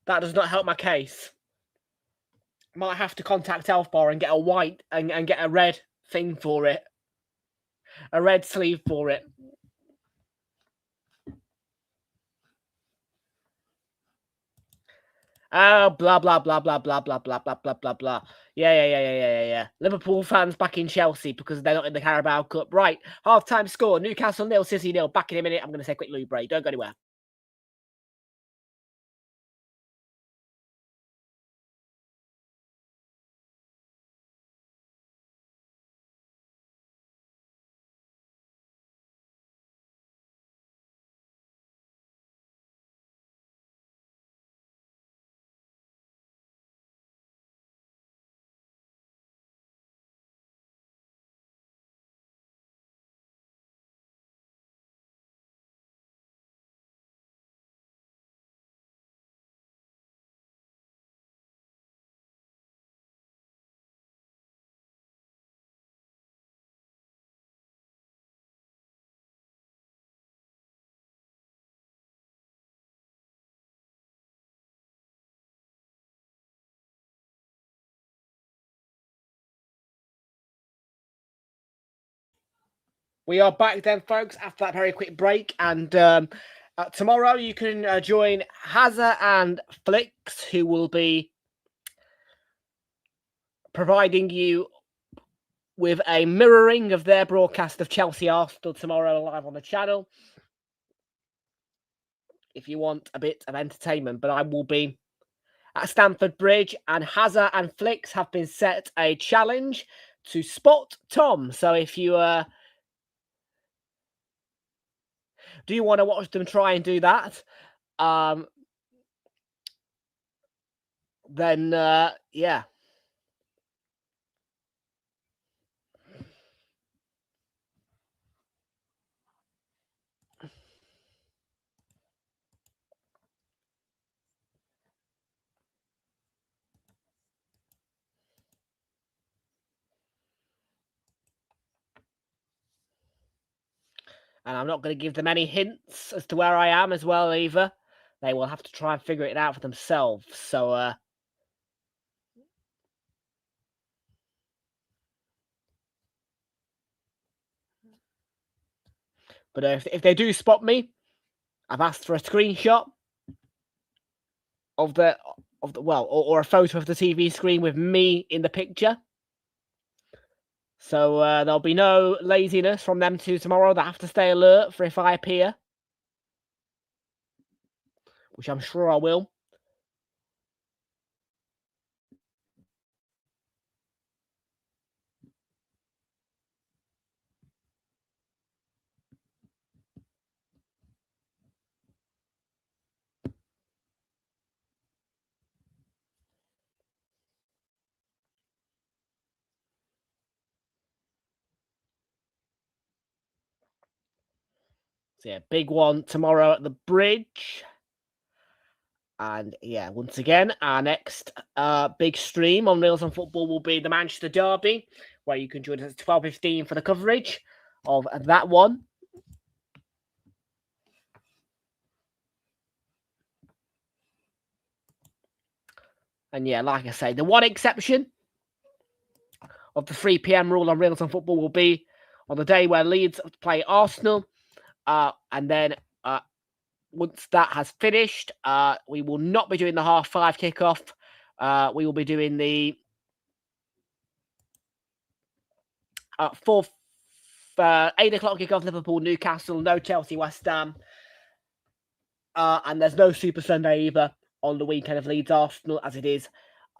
S2: That does not help my case. Might have to contact Elfbar and get a white and get a red thing for it. A red sleeve for it. Oh, blah, blah, blah, blah, blah, blah, blah, blah, blah, blah, blah. Yeah. Liverpool fans back in Chelsea because they're not in the Carabao Cup. Right, half-time score, Newcastle 0, City 0. Back in a minute. I'm going to say a quick loo break. Don't go anywhere. We are back then, folks, after that very quick break. And tomorrow you can join Hazza and Flix, who will be providing you with a mirroring of their broadcast of Chelsea Arsenal tomorrow live on the channel, if you want a bit of entertainment. But I will be at Stamford Bridge, and Hazza and Flix have been set a challenge to spot Tom. So if you do you want to watch them try and do that, then yeah. And I'm not going to give them any hints as to where I am as well, either. They will have to try and figure it out for themselves. So, but if they do spot me, I've asked for a screenshot of the or a photo of the TV screen with me in the picture. So there'll be no laziness from them two tomorrow. They have to stay alert for if I appear, which I'm sure I will. So yeah, big one tomorrow at the Bridge. And yeah, once again, our next big stream on Realltom Football will be the Manchester Derby, where you can join us at 12:15 for the coverage of that one. And yeah, like I say, the one exception of the 3 p.m. rule on Realltom Football will be on the day where Leeds play Arsenal. And then once that has finished, we will not be doing the 5:30 kickoff. We will be doing the 8 o'clock kickoff, Liverpool, Newcastle, no Chelsea, West Ham. And there's no Super Sunday either on the weekend of Leeds Arsenal, as it is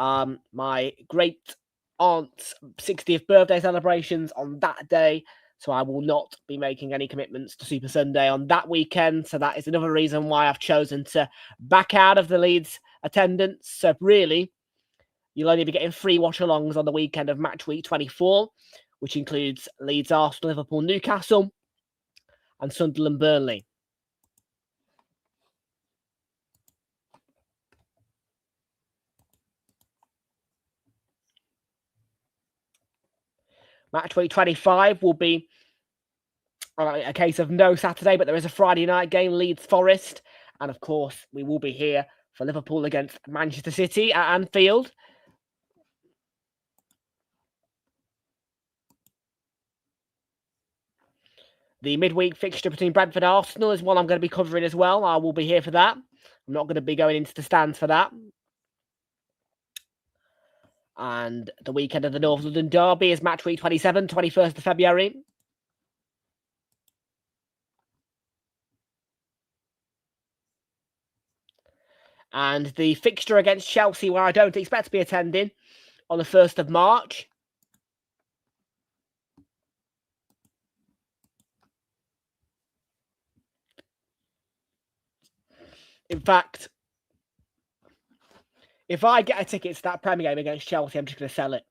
S2: my great aunt's 60th birthday celebrations on that day. So I will not be making any commitments to Super Sunday on that weekend. So that is another reason why I've chosen to back out of the Leeds attendance. So really, you'll only be getting 3 watch-alongs on the weekend of match week 24, which includes Leeds, Arsenal, Liverpool, Newcastle, and Sunderland, Burnley. Match week 25 will be a case of no Saturday, but there is a Friday night game, Leeds Forest. And of course, we will be here for Liverpool against Manchester City at Anfield. The midweek fixture between Brentford and Arsenal is one I'm going to be covering as well. I will be here for that. I'm not going to be going into the stands for that. And the weekend of the North London Derby is match week 27, 21st of February. And the fixture against Chelsea, where I don't expect to be attending, on the 1st of March. In fact, if I get a ticket to that Premier game against Chelsea, I'm just going to sell it.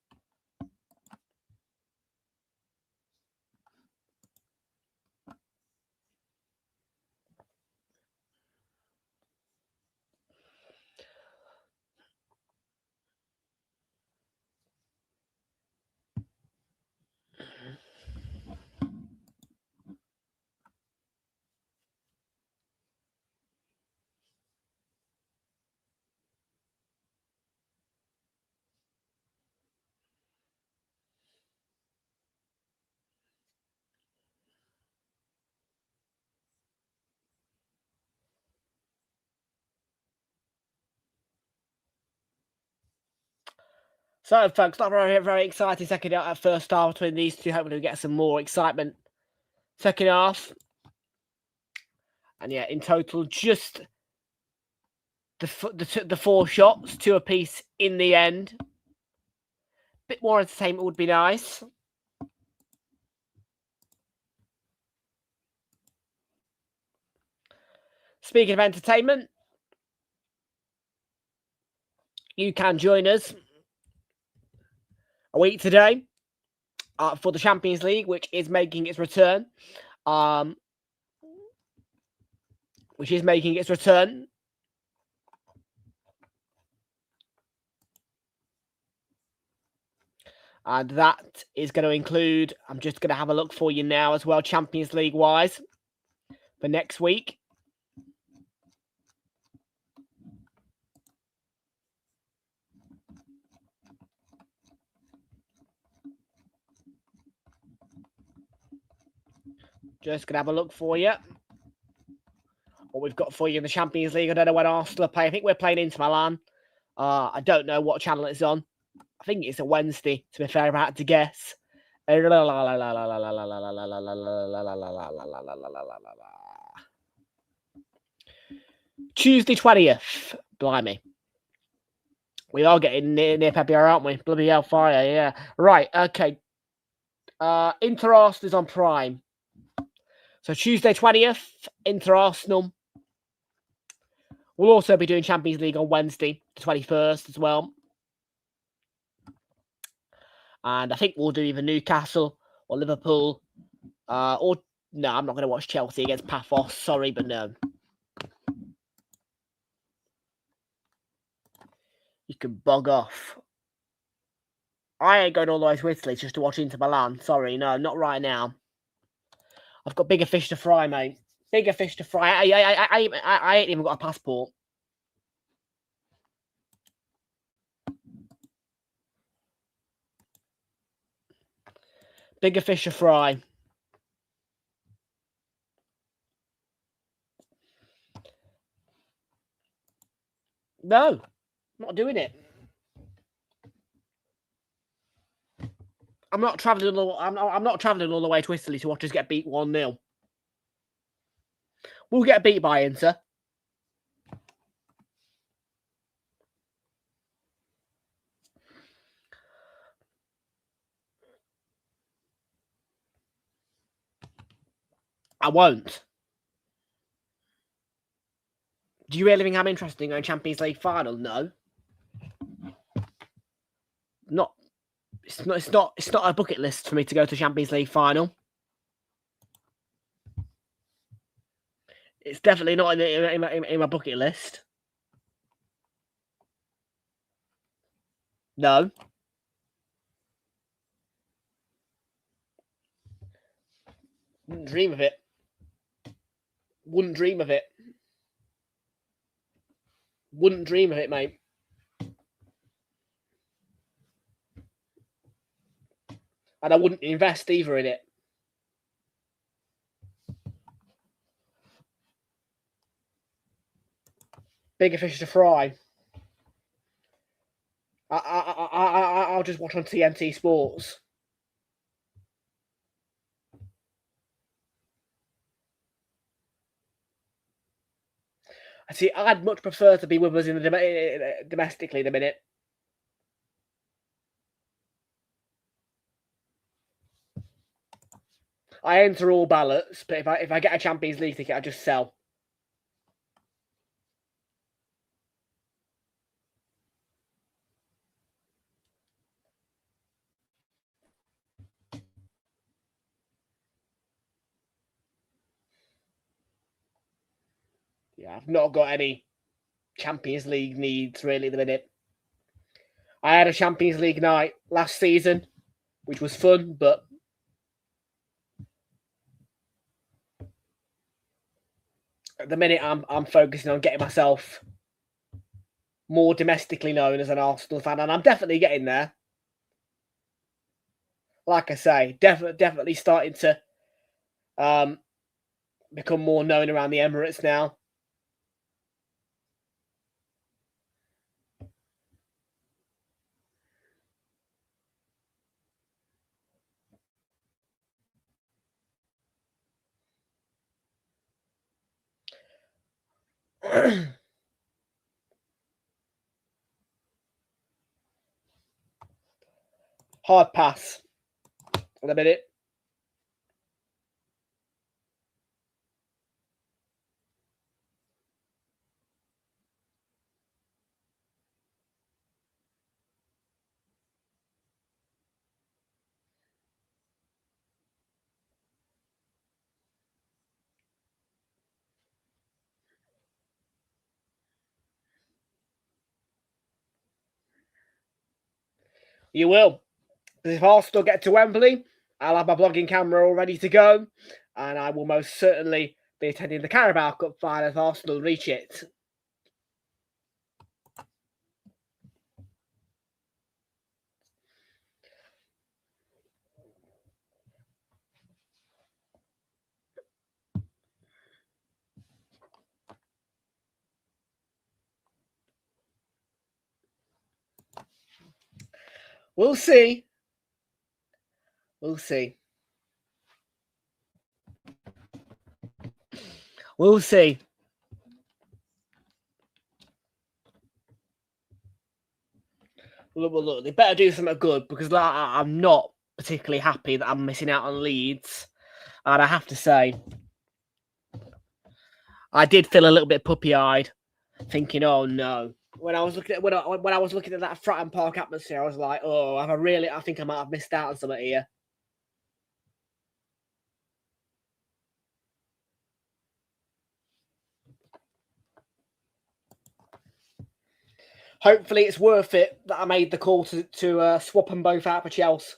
S2: So, folks, not very, very exciting first half between these two. Hopefully, we get some more excitement. Second half. And yeah, in total, just the 4 shots, 2 apiece in the end. Bit more entertainment would be nice. Speaking of entertainment, you can join us a week today for the Champions League, which is making its return. And that is going to include, I'm just going to have a look for you now as well, Champions League wise, for next week. Just going to have a look for you. What we've got for you in the Champions League. I don't know when Arsenal are playing. I think we're playing Inter Milan. I don't know what channel it's on. I think it's a Wednesday, to be fair, if I had to guess. Tuesday 20th. Blimey. We are getting near February, aren't we? Bloody hellfire, yeah. Right, okay. Inter Arsenal is on Prime. So Tuesday 20th, Inter Arsenal. We'll also be doing Champions League on Wednesday, the 21st as well. And I think we'll do either Newcastle or Liverpool. Or no, I'm not going to watch Chelsea against Paphos. Sorry, but no. You can bug off. I ain't going all the way to Italy just to watch Inter Milan. Sorry, no, not right now. I've got bigger fish to fry, mate. Bigger fish to fry. I ain't even got a passport. Bigger fish to fry. No, I'm not doing it. I'm not traveling. I'm not traveling all the way to Italy to watch us get beat 1-0. We'll get beat by Inter. I won't. Do you really think I'm interested in going Champions League final? No. Not. It's not a bucket list for me to go to Champions League final. It's definitely not in my bucket list. No. Wouldn't dream of it. Wouldn't dream of it. Wouldn't dream of it, mate. And I wouldn't invest either in it. Bigger fish to fry. I'll just watch on TNT Sports. I see. I'd much prefer to be with us in the domestically in a minute. I enter all ballots, but if I get a Champions League ticket, I just sell. Yeah, I've not got any Champions League needs really at the minute. I had a Champions League night last season, which was fun, but at the minute I'm focusing on getting myself more domestically known as an Arsenal fan, and I'm definitely getting there. Like I say, definitely starting to become more known around the Emirates now. Hard pass. In a minute. You will. If Arsenal get to Wembley, I'll have my blogging camera all ready to go, and I will most certainly be attending the Carabao Cup final if Arsenal reach it. We'll see. We'll see. We'll see. Look, they better do something good because I'm not particularly happy that I'm missing out on Leeds. And I have to say, I did feel a little bit puppy-eyed, thinking, "Oh no." When I was looking at when I was looking at that Fratton Park atmosphere, I was like, "Oh, I think I might have missed out on something here." Hopefully, it's worth it that I made the call to swap them both out for Chelsea.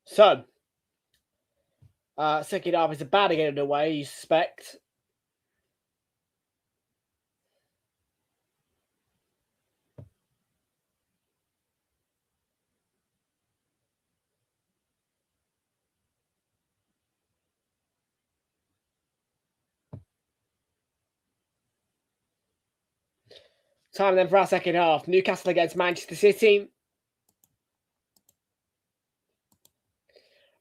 S2: So, second half is about to get underway, you suspect. Time then for our second half. Newcastle against Manchester City.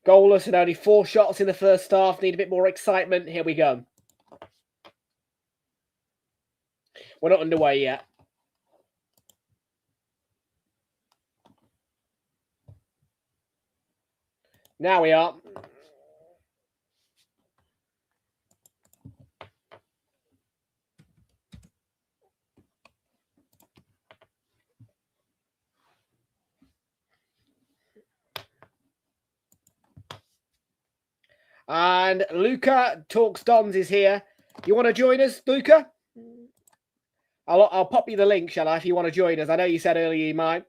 S2: Goalless and only 4 shots in the first half. Need a bit more excitement. Here we go. We're not underway yet. Now we are. And Luca Talks Dons is here. You want to join us, Luca? I'll pop you the link, shall I, if you want to join us. I know you said earlier you might.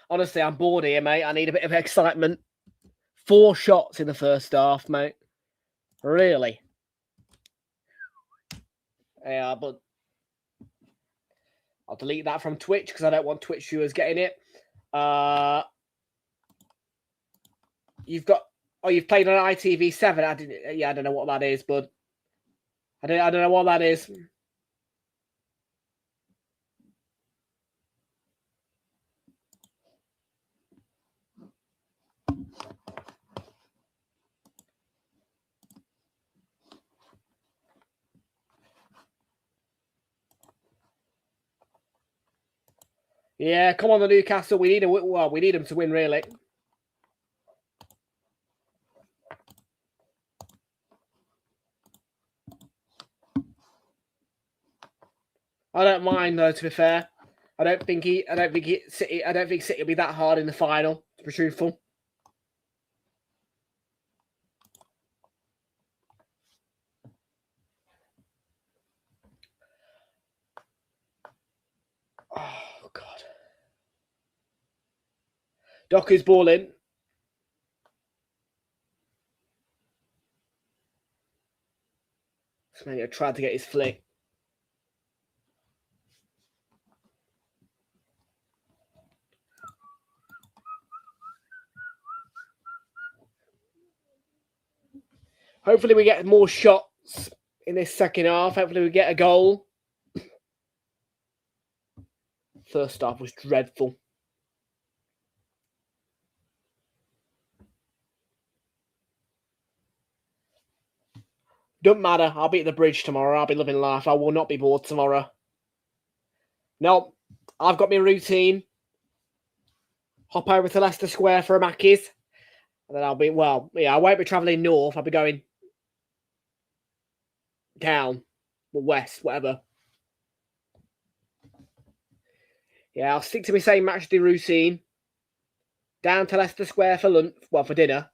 S2: Honestly, I'm bored here, mate. I need a bit of excitement. 4 shots in the first half, mate. Really? Yeah, but I'll delete that from Twitch because I don't want Twitch viewers getting it. You've played on ITV7. I don't know what that is, bud. I don't know what that is. Yeah, come on, the Newcastle. We need them to win, really. I don't mind though. To be fair, I don't think City will be that hard in the final. To be truthful. Oh God. Docker's ball in. Maybe tried to get his flick. Hopefully we get more shots in this second half. Hopefully we get a goal. First half was dreadful. Don't matter. I'll be at the bridge tomorrow. I'll be living life. I will not be bored tomorrow. No, I've got my routine. Hop over to Leicester Square for a Mackey's. And then I'll be, well, yeah, I won't be travelling north. I'll be going down or west, whatever. Yeah, I'll stick to my same matchday routine. Down to Leicester Square for lunch, well, for dinner.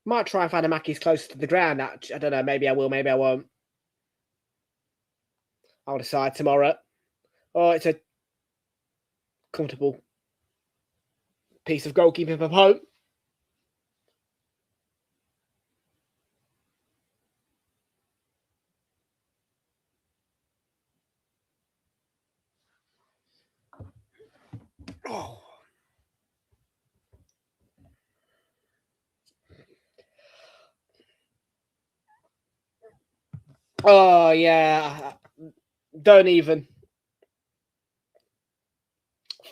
S2: Might try and find a Mackey's closer to the ground. I don't know. Maybe I will. Maybe I won't. I'll decide tomorrow. Oh, it's a comfortable piece of goalkeeping from home. Oh. Oh, yeah. Don't even.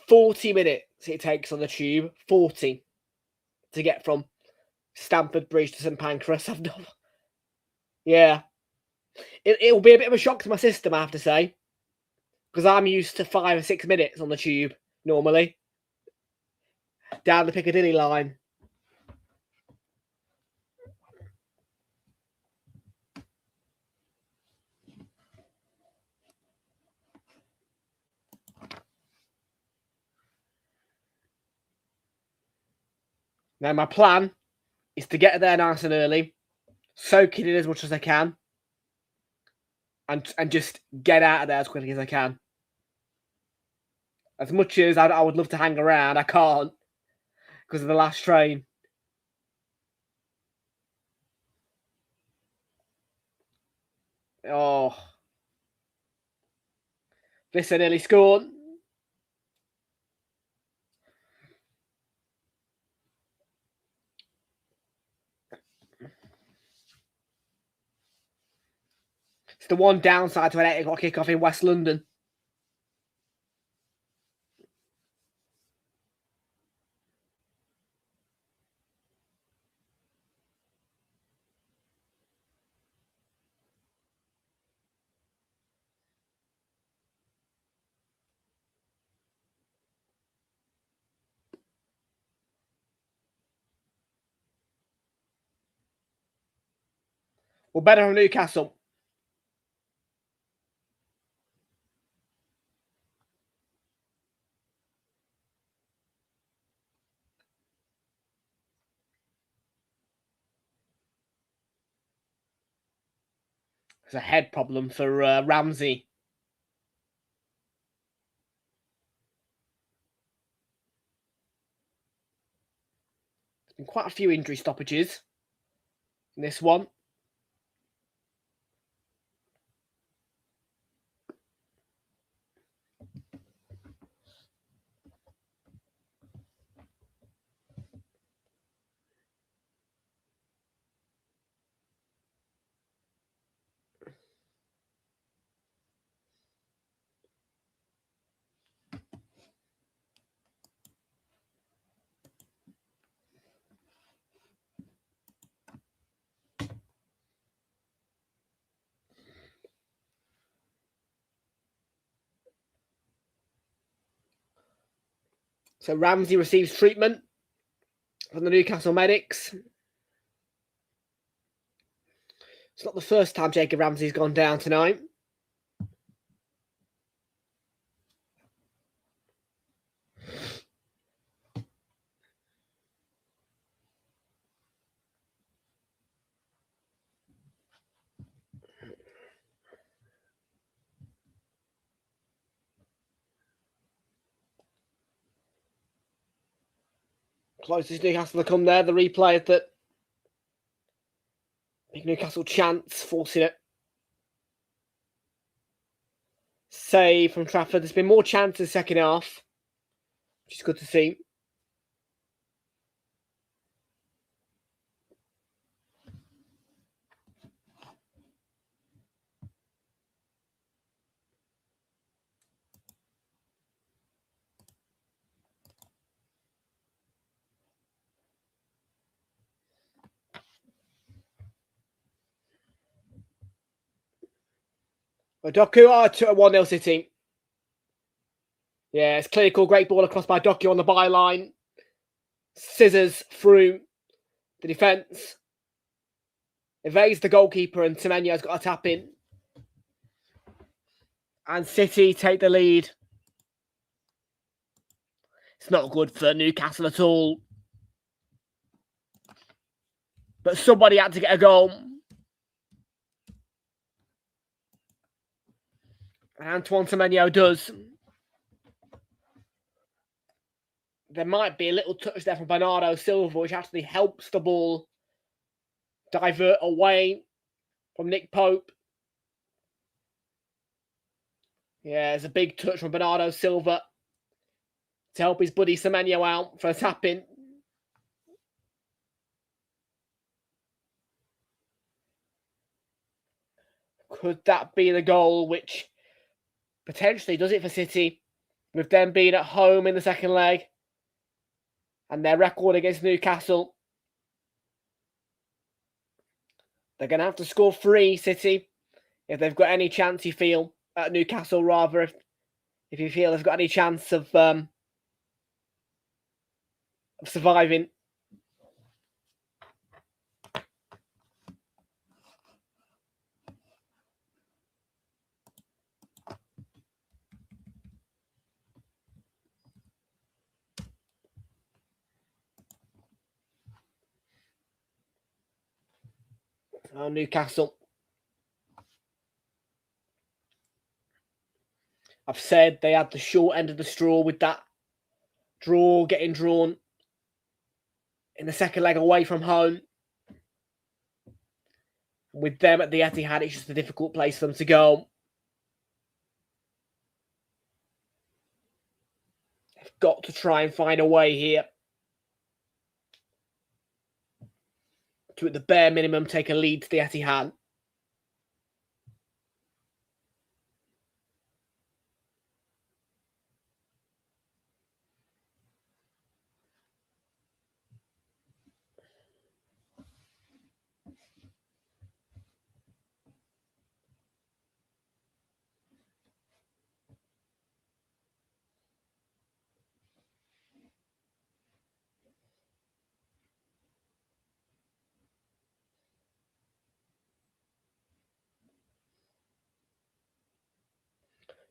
S2: 40 minutes it takes on the tube. 40 to get from Stamford Bridge to St Pancras. Yeah. It'll be a bit of a shock to my system, I have to say. Because I'm used to 5 or 6 minutes on the tube, normally. Down the Piccadilly line. Now, my plan is to get there nice and early, soak it in as much as I can, and just get out of there as quickly as I can. As much as I would love to hang around, I can't because of the last train. Oh. Vissa nearly scored. It's the one downside to an 8 o'clock kickoff in West London. We're better from Newcastle. It's a head problem for Ramsey. There's been quite a few injury stoppages in this one. So Ramsey receives treatment from the Newcastle medics. It's not the first time Jacob Ramsey's gone down tonight. Closest Newcastle to come there. The replay of that big Newcastle chance, forcing it. Save from Trafford. There's been more chances in the second half, which is good to see. Doku are 1-0 City. Yeah, it's clearly called. Great ball across by Doku on the byline. Scissors through the defence. Evades the goalkeeper and Semenyo's got a tap in. And City take the lead. It's not good for Newcastle at all. But somebody had to get a goal. And Antoine Semenyo does. There might be a little touch there from Bernardo Silva, which actually helps the ball divert away from Nick Pope. Yeah, there's a big touch from Bernardo Silva to help his buddy Semenyo out for a tap-in. Could that be the goal which potentially does it for City, with them being at home in the second leg and their record against Newcastle? They're going to have to score 3, City, if they've got any chance, you feel, at Newcastle, rather, if you feel they've got any chance of surviving. Oh, Newcastle. I've said they had the short end of the straw with that draw getting drawn in the second leg away from home. With them at the Etihad, it's just a difficult place for them to go. They've got to try and find a way here to, at the bare minimum, take a lead to the Etihad.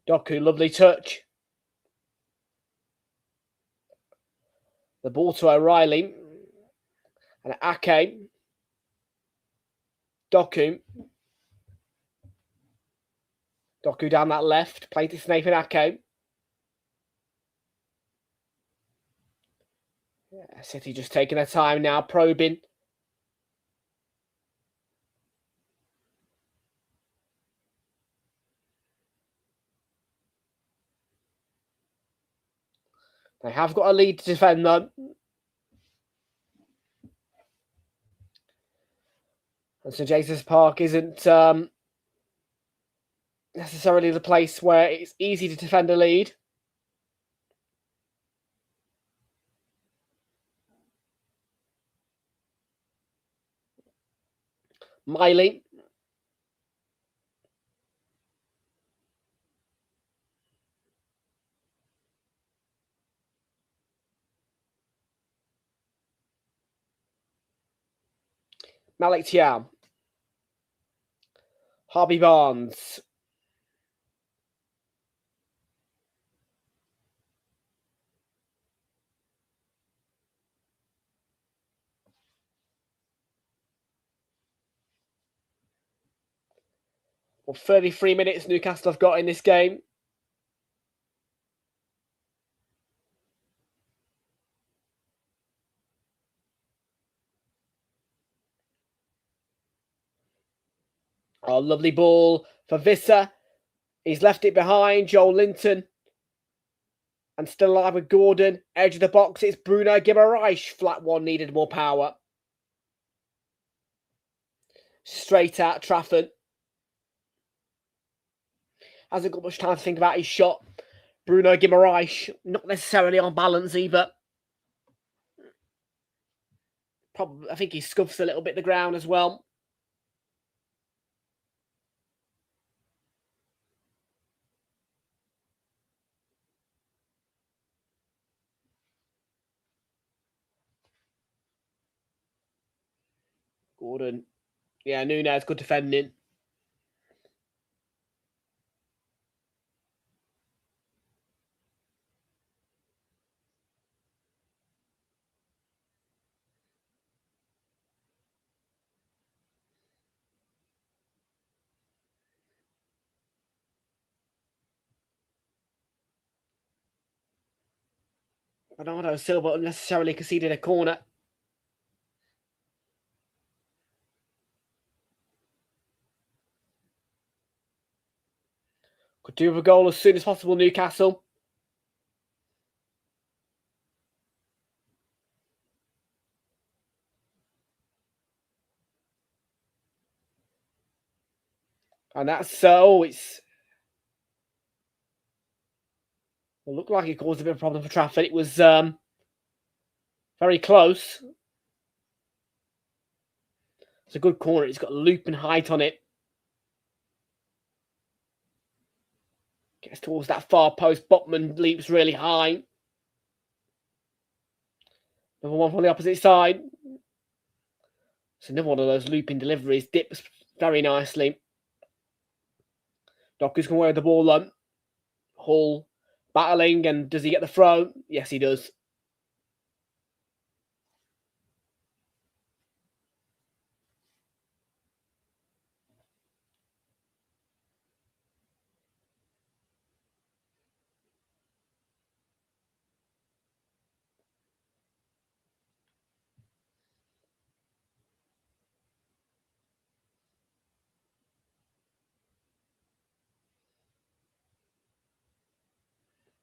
S2: Doku, lovely touch. The ball to O'Reilly. And Ake. Doku. Doku down that left. Played to Nathan Ake. Yeah, City just taking their time now, probing. They have got a lead to defend, though. And St James's Park isn't necessarily the place where it's easy to defend a lead. Miley. Malik Thiam. Harvey Barnes. Well, 33 minutes Newcastle have got in this game. Oh, lovely ball for Visser. He's left it behind. Joel Linton. And still alive with Gordon. Edge of the box. It's Bruno Guimaraes. Flat one, needed more power. Straight out Trafford. Hasn't got much time to think about his shot. Bruno Guimaraes, not necessarily on balance either. Probably, I think he scuffs a little bit the ground as well. Gordon. Yeah, Nunez, good defending. Bernardo Silva unnecessarily conceded a corner. Could do with a goal as soon as possible, Newcastle. And that's so. It's. It looked like it caused a bit of a problem for Trafford. It was very close. It's a good corner. It's got loop and height on it. Gets towards that far post. Botman leaps really high. Another one from the opposite side. It's another one of those looping deliveries. Dips very nicely. Doku's going away with the ball though. Hull battling, and does he get the throw? Yes, he does.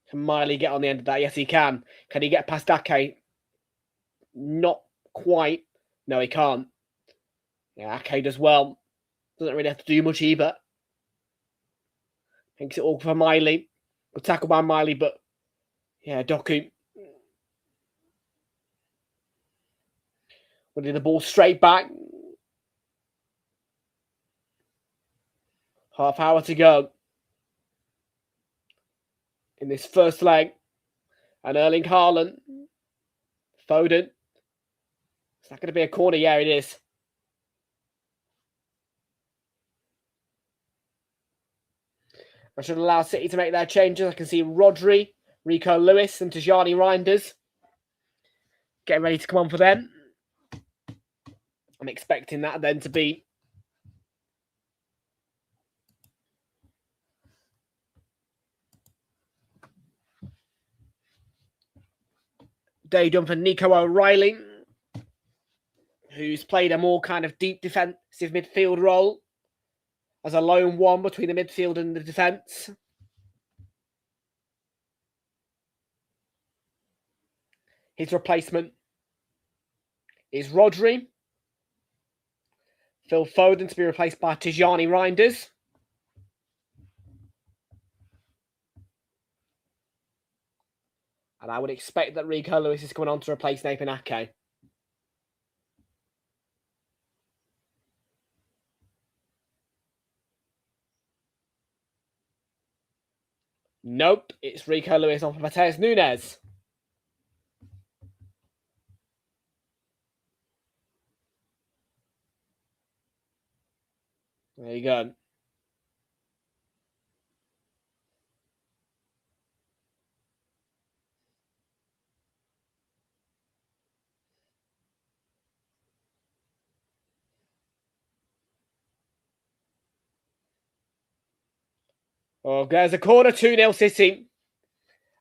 S2: Can Miley get on the end of that? Yes, he can. Can he get past Ake? Not quite. No, he can't. Yeah, Ake does well. Doesn't really have to do much either. Thinks it all for Miley. Good tackle by Miley, but yeah, Doku. Winning the ball straight back. Half hour to go in this first leg. And Erling Haaland. Foden. Is that going to be a corner? Yeah, it is. I should allow City to make their changes. I can see Rodri, Rico Lewis, and Tijani Reinders getting ready to come on for them. I'm expecting that then to be day done for Nico O'Reilly, who's played a more kind of deep defensive midfield role as a lone one between the midfield and the defence. His replacement is Rodri. Phil Foden to be replaced by Tijani Reinders. And I would expect that Rico Lewis is coming on to replace Nathan Ake. Nope, it's Rico Lewis on for Mateus Nunes. There you go. Oh, there's a corner, 2-0 City.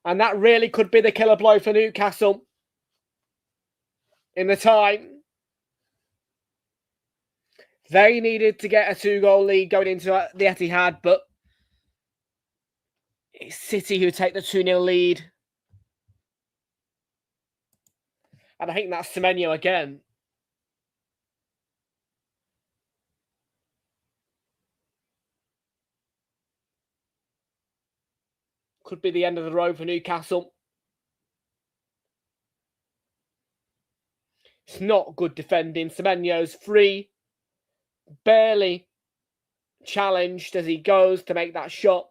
S2: And that really could be the killer blow for Newcastle in the time. They needed to get a 2-goal lead going into the Etihad, but it's City who take the 2-0 lead. And I think that's Semenyo again. Could be the end of the road for Newcastle. It's not good defending. Semenyo's free. Barely challenged as he goes to make that shot.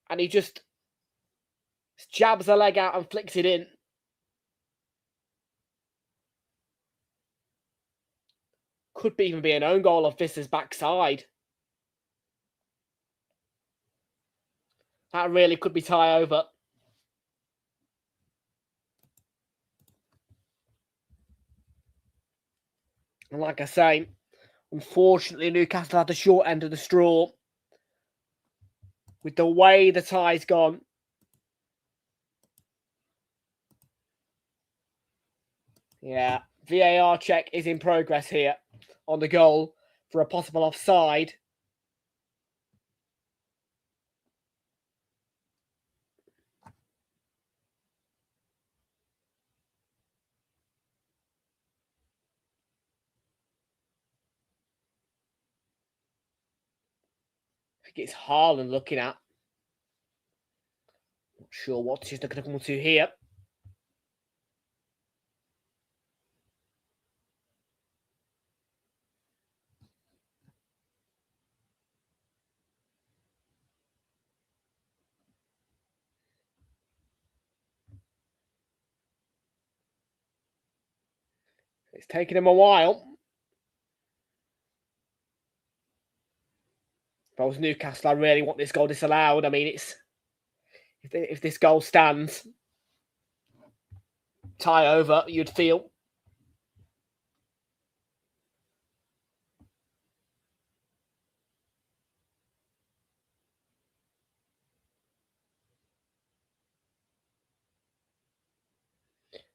S2: And he just jabs a leg out and flicks it in. Could even be an own goal off Visser's backside. That really could be tie over. And like I say, unfortunately, Newcastle had the short end of the straw. With the way the tie's gone. Yeah, VAR check is in progress here on the goal for a possible offside. I think it's Haaland looking at. Not sure what he's looking to come to here. It's taken him a while. If I was Newcastle, I really want this goal disallowed. I mean, it's if this goal stands, tie over, you'd feel.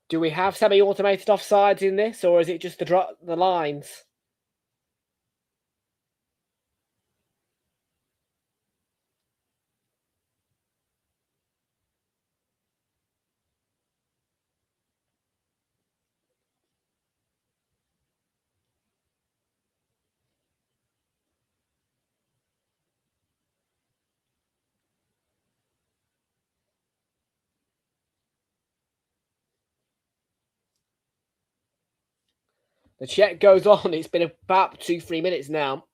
S2: Do we have semi-automated offsides in this, or is it just the lines? The check goes on. It's been about 2-3 minutes now.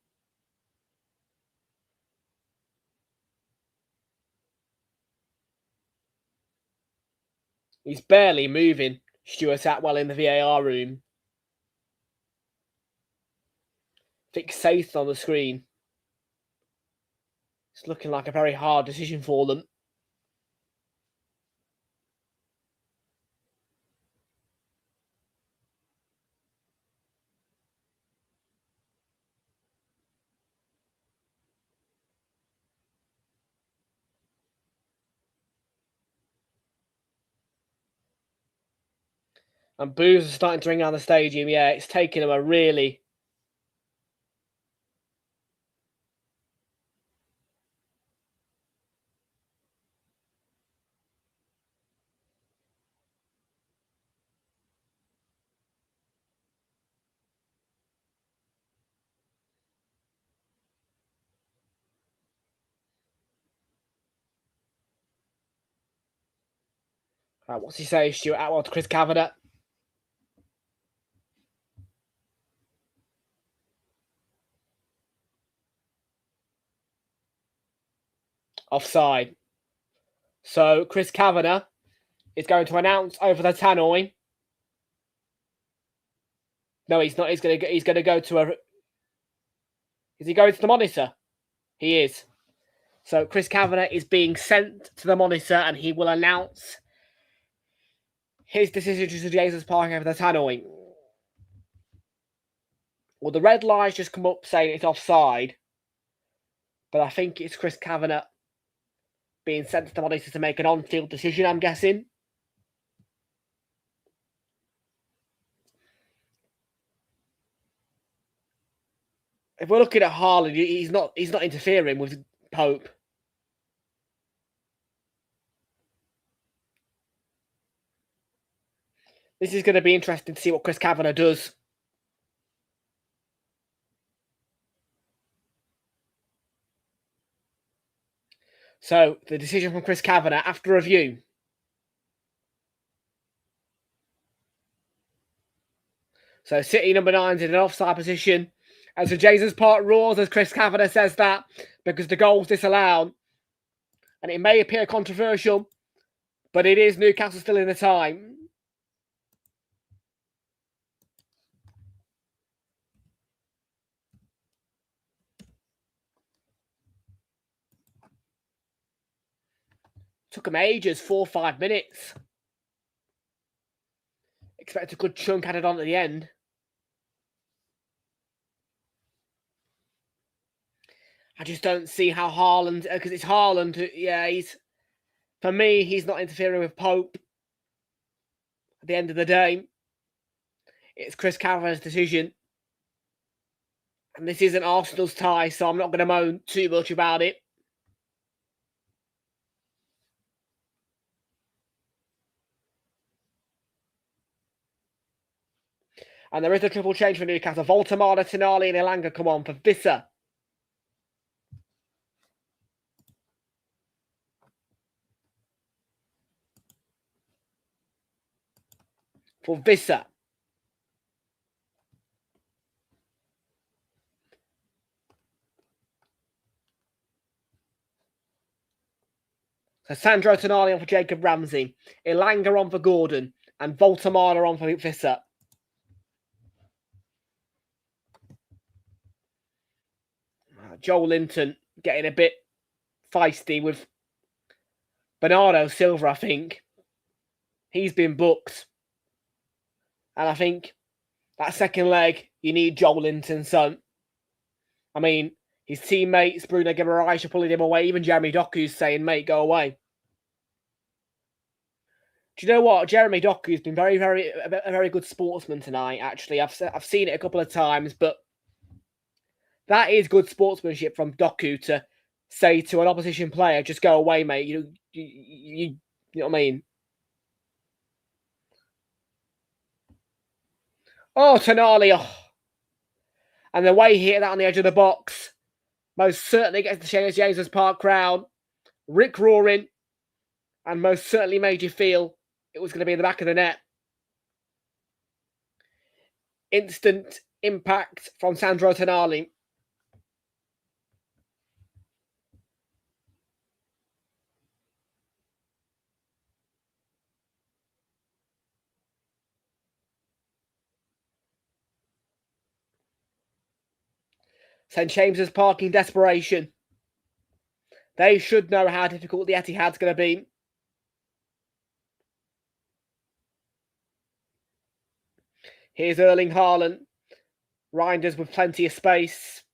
S2: He's barely moving, Stuart Atwell in the VAR room. Fixate on the screen. It's looking like a very hard decision for them. And boos are starting to ring around the stadium. Yeah, it's taken them a really... Right, what's he say, Stuart Atwell to Chris Kavanagh? Offside. So Chris Kavanagh is going to announce over the tannoy. No, he's not. He's going to go to a... Is he going to the monitor? He is. So Chris Kavanagh is being sent to the monitor and he will announce his decision to Jesus Park over the tannoy. Well, the red line's just come up saying it's offside. But I think it's Chris Kavanagh being sent to the monitor to make an on-field decision, I'm guessing. if we're looking at Haaland, he's not interfering with Pope. This is going to be interesting to see what Chris Kavanagh does. So, the decision from Chris Kavanagh after review. So, City number 9's in an offside position. And so, James's Park roars as Chris Kavanagh says that because the goal's disallowed. And it may appear controversial, but it is Newcastle still in the time. Took him ages, 4 or 5 minutes. Expect a good chunk added on at the end. I just don't see how Haaland, because it's Haaland, yeah, for me, he's not interfering with Pope. At the end of the day, it's Chris Kavanagh's decision. And this isn't Arsenal's tie, so I'm not going to moan too much about it. And there is a triple change for Newcastle. Voltemada, Tonali and Elanga come on for Visser. For Visser. So Sandro Tonali on for Jacob Ramsey. Elanga on for Gordon. And Voltemada on for Visser. Joel Linton getting a bit feisty with Bernardo Silva, I think. He's been booked. And I think that second leg, you need Joel Linton. So, I mean, his teammates, Bruno Guimaraes, are pulling him away. Even Jeremy Doku's saying, mate, go away. Do you know what? Jeremy Doku's been a very good sportsman tonight, actually. I've seen it a couple of times, but that is good sportsmanship from Doku to say to an opposition player, just go away, mate. You know what I mean? Oh, Tonali. Oh. And the way he hit that on the edge of the box most certainly gets the Shane James's Park crowd Rick roaring and most certainly made you feel it was going to be in the back of the net. Instant impact from Sandro Tonali. St James's Park in desperation. They should know how difficult the Etihad's going to be. Here's Erling Haaland. Reinders with plenty of space.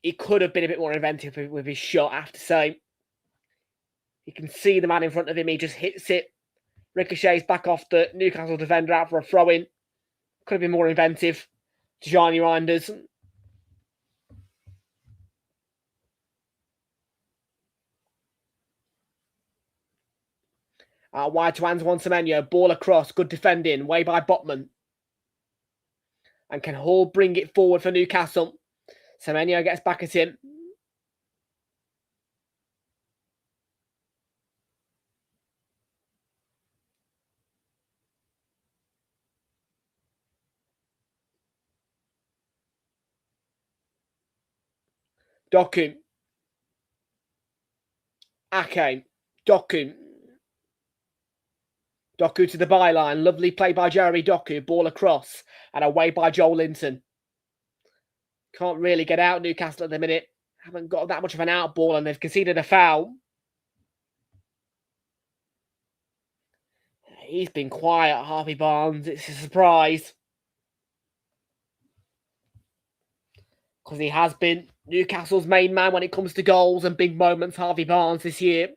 S2: He could have been a bit more inventive with his shot, I have to say. You can see the man in front of him. He just hits it. Ricochets back off the Newcastle defender out for a throw-in. Could have been more inventive. Johnny Reinders. Wide to Antoine Semenyo. Ball across. Good defending. Way by Botman. And can Hall bring it forward for Newcastle? Semenyo gets back at him. Doku. Ake. Doku. Doku to the byline. Lovely play by Jeremy Doku. Ball across. And away by Joel Linton. Can't really get out Newcastle at the minute. Haven't got that much of an out ball and they've conceded a foul. He's been quiet, Harvey Barnes. It's a surprise. Because he has been Newcastle's main man when it comes to goals and big moments, Harvey Barnes, this year.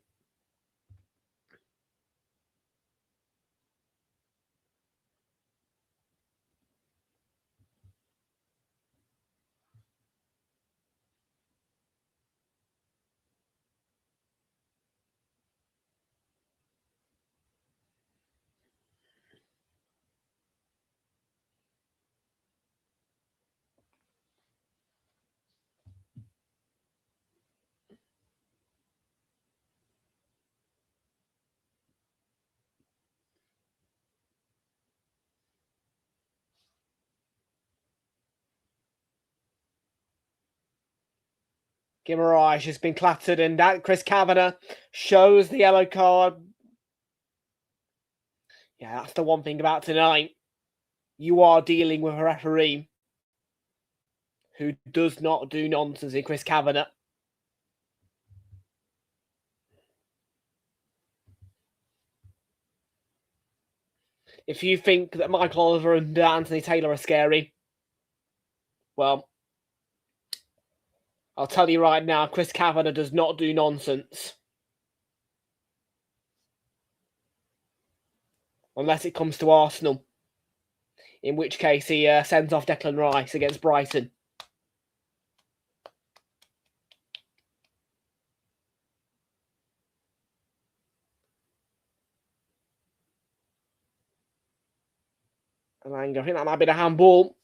S2: Guimaraes has been clattered, and that Chris Kavanagh shows the yellow card. Yeah, that's the one thing about tonight. You are dealing with a referee who does not do nonsense in Chris Kavanagh. If you think that Michael Oliver and Anthony Taylor are scary, well, I'll tell you right now, Chris Kavanagh does not do nonsense. Unless it comes to Arsenal. In which case he sends off Declan Rice against Brighton. And I think that might be the handball.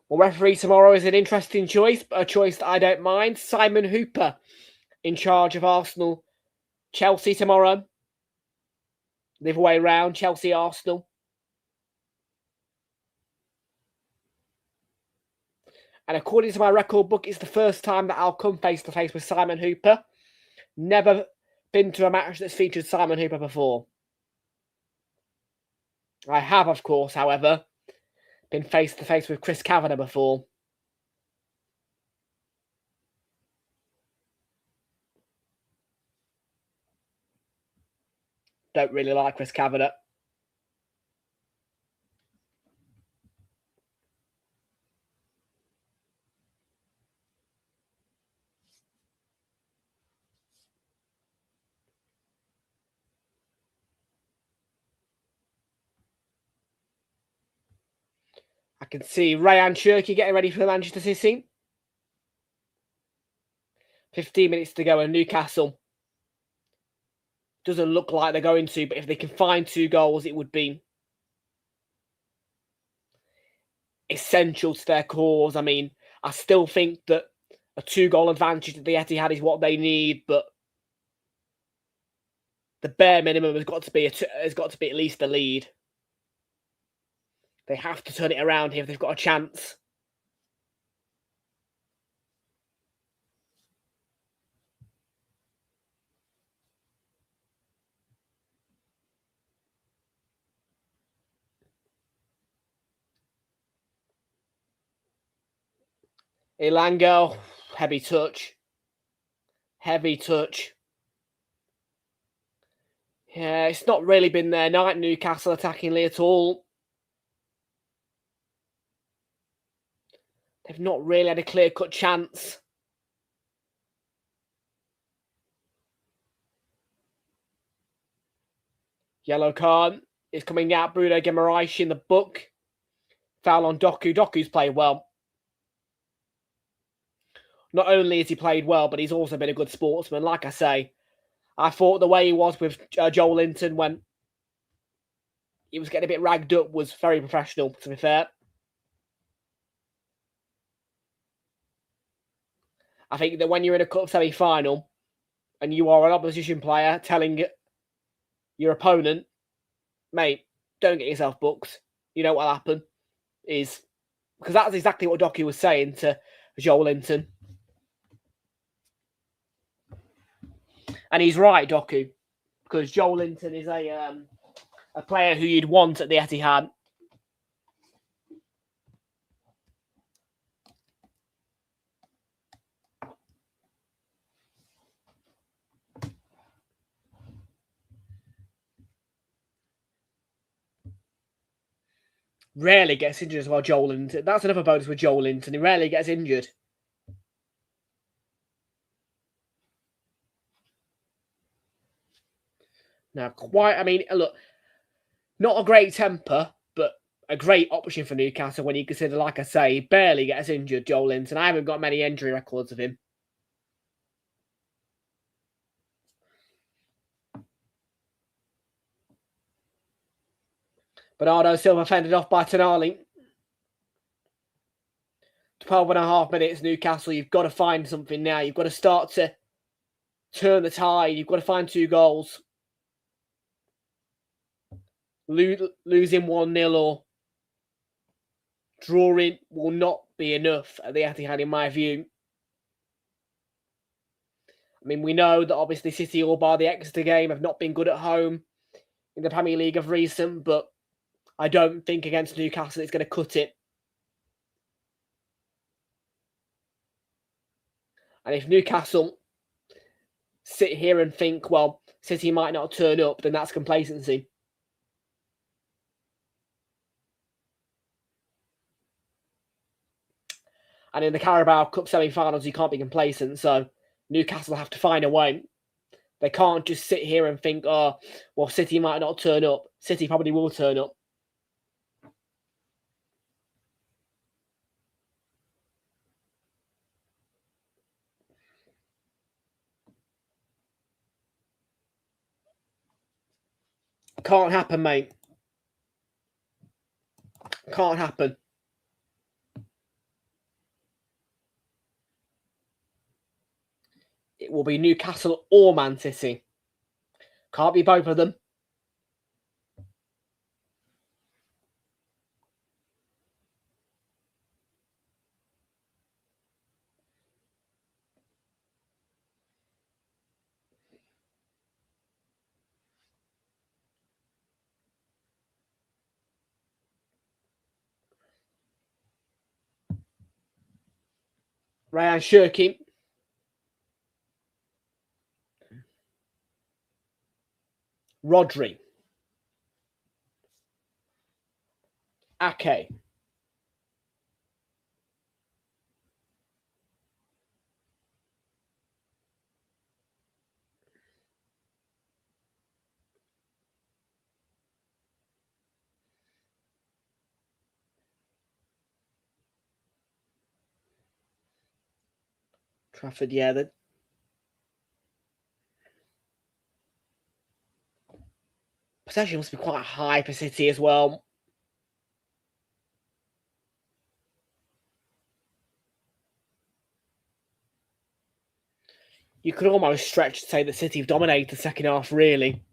S2: Well, referee tomorrow is an interesting choice, but a choice that I don't mind. Simon Hooper in charge of Arsenal. Chelsea tomorrow. The other way round, Chelsea-Arsenal. And according to my record book, it's the first time that I'll come face-to-face with Simon Hooper. Never been to a match that's featured Simon Hooper before. I have, of course, however, been face-to-face with Chris Kavanagh before. Don't really like Chris Kavanagh. I can see Rayan Cherki getting ready for Manchester City. 15 minutes to go, and Newcastle doesn't look like they're going to, but if they can find 2 goals, it would be essential to their cause. I mean, I still think that a 2-goal advantage at the Etihad is what they need, but the bare minimum has got to be at least a lead. They have to turn it around here if they've got a chance. Elanga, heavy touch. Heavy touch. Yeah, it's not really been their night, Newcastle, attackingly at all. They've not really had a clear-cut chance. Yellow card is coming out. Bruno Guimaraes in the book. Foul on Doku. Doku's played well. Not only has he played well, but he's also been a good sportsman. Like I say, I thought the way he was with Joel Linton when he was getting a bit ragged up was very professional, to be fair. I think that when you're in a cup semi-final and you are an opposition player telling your opponent, mate, don't get yourself booked. You know what'll happen is... Because that's exactly what Doku was saying to Joel Linton. And he's right, Doku. Because Joel Linton is a player who you'd want at the Etihad. Rarely gets injured as well, Joel Linton. That's another bonus with Joel Linton. He rarely gets injured. Now, look, not a great temper, but a great option for Newcastle when you consider, like I say, he barely gets injured, Joel Linton. I haven't got many injury records of him. Bernardo Silva fended off by Tonali. 12.5 minutes, Newcastle. You've got to find something now. You've got to start to turn the tide. You've got to find 2 goals. Losing 1-0 or Drawing will not be enough at the Etihad, in my view. I mean, we know that obviously City, all bar the Exeter game, have not been good at home in the Premier League of recent, but I don't think against Newcastle it's going to cut it. And if Newcastle sit here and think, well, City might not turn up, then that's complacency. And in the Carabao Cup Semi Finals, you can't be complacent. So Newcastle have to find a way. They can't just sit here and think, oh, well, City might not turn up. City probably will turn up. Can't happen, mate. Can't happen. It will be Newcastle or Man City. Can't be both of them. Ryan Shirky. Rodri. Ake. Trafford, yeah. The possession must be quite high for City as well. You could almost stretch to say that City have dominated the second half, really.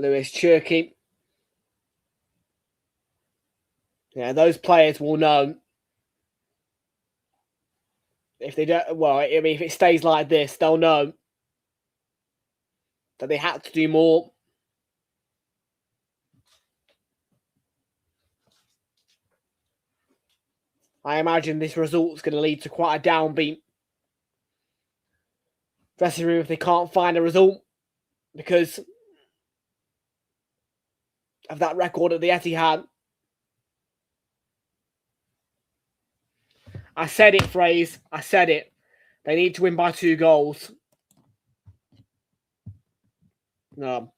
S2: Lewis Cherky. Yeah, those players will know. If they don't, well, I mean, if it stays like this, they'll know that they had to do more. I imagine this result's going to lead to quite a downbeat dressing room if they can't find a result because of that record at the Etihad. I said it, Fraze. I said it. They need to win by 2 goals. No.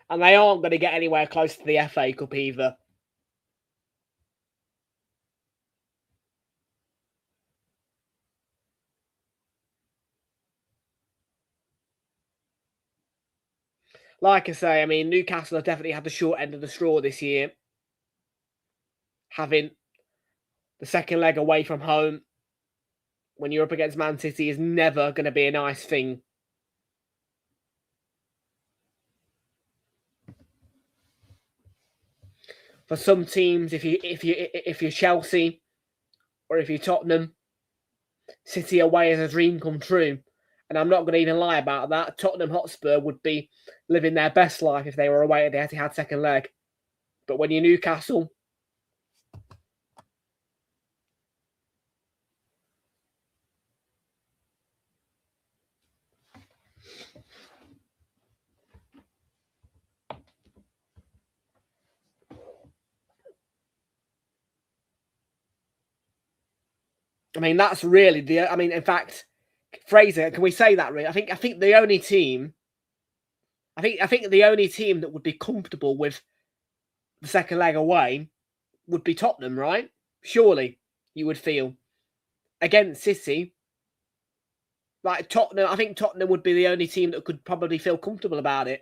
S2: And they aren't going to get anywhere close to the FA Cup either. Like I say, I mean, Newcastle have definitely had the short end of the straw this year. Having the second leg away from home when you're up against Man City is never going to be a nice thing. For some teams, if you're Chelsea or if you're Tottenham, City away is a dream come true. And I'm not going to even lie about that. Tottenham Hotspur would be living their best life if they were away at the Etihad second leg. But when you're Newcastle, I mean, that's really the. I mean, in fact, Fraser, can we say that? Really, I think the only team. I think the only team that would be comfortable with the second leg away would be Tottenham, right? Surely you would feel against City. Like Tottenham, I think Tottenham would be the only team that could probably feel comfortable about it.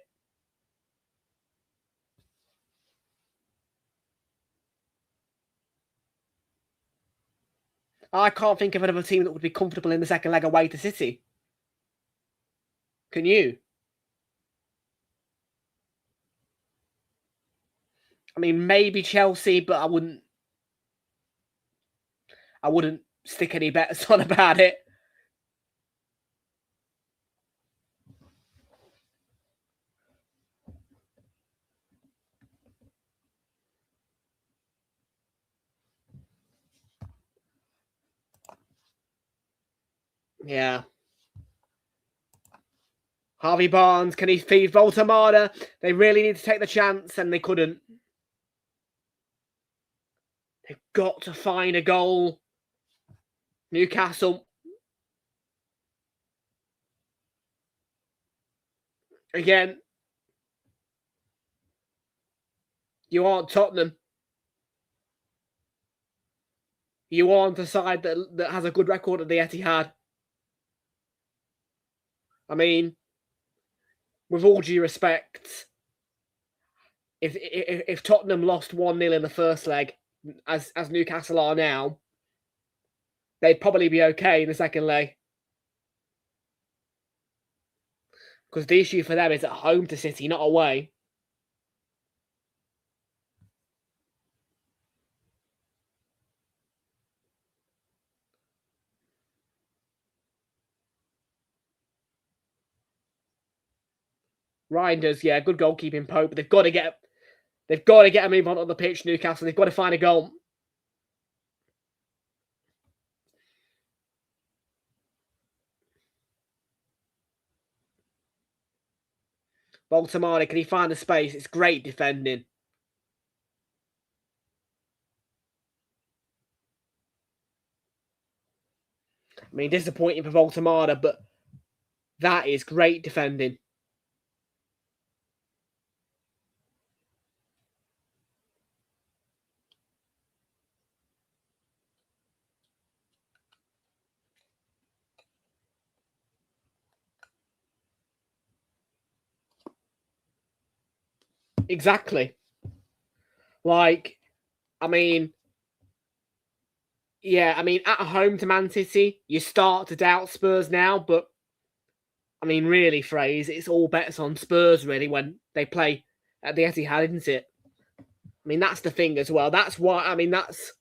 S2: I can't think of another team that would be comfortable in the second leg away to City. Can you? I mean, maybe Chelsea, but I wouldn't stick any bets on about it. Yeah. Harvey Barnes, can he feed Voltamada? They really need to take the chance, and they couldn't. They've got to find a goal. Newcastle. Again. You aren't Tottenham. You aren't a side that has a good record at the Etihad. I mean, with all due respect, if Tottenham lost 1-0 in the first leg, as Newcastle are now, they'd probably be okay in the second leg. Because the issue for them is at home to City, not away. Reinders, yeah, good goalkeeping, Pope. But they've got to get a move on the pitch, Newcastle. They've got to find a goal. Baltimore, can he find the space? It's great defending. I mean, disappointing for Baltimore, but that is great defending. Exactly. Like, I mean, yeah, I mean, at home to Man City, you start to doubt Spurs now, but I mean, really, Fraser, it's all bets on Spurs, really, when they play at the Etihad, isn't it? I mean, that's the thing as well. That's why, I mean, that's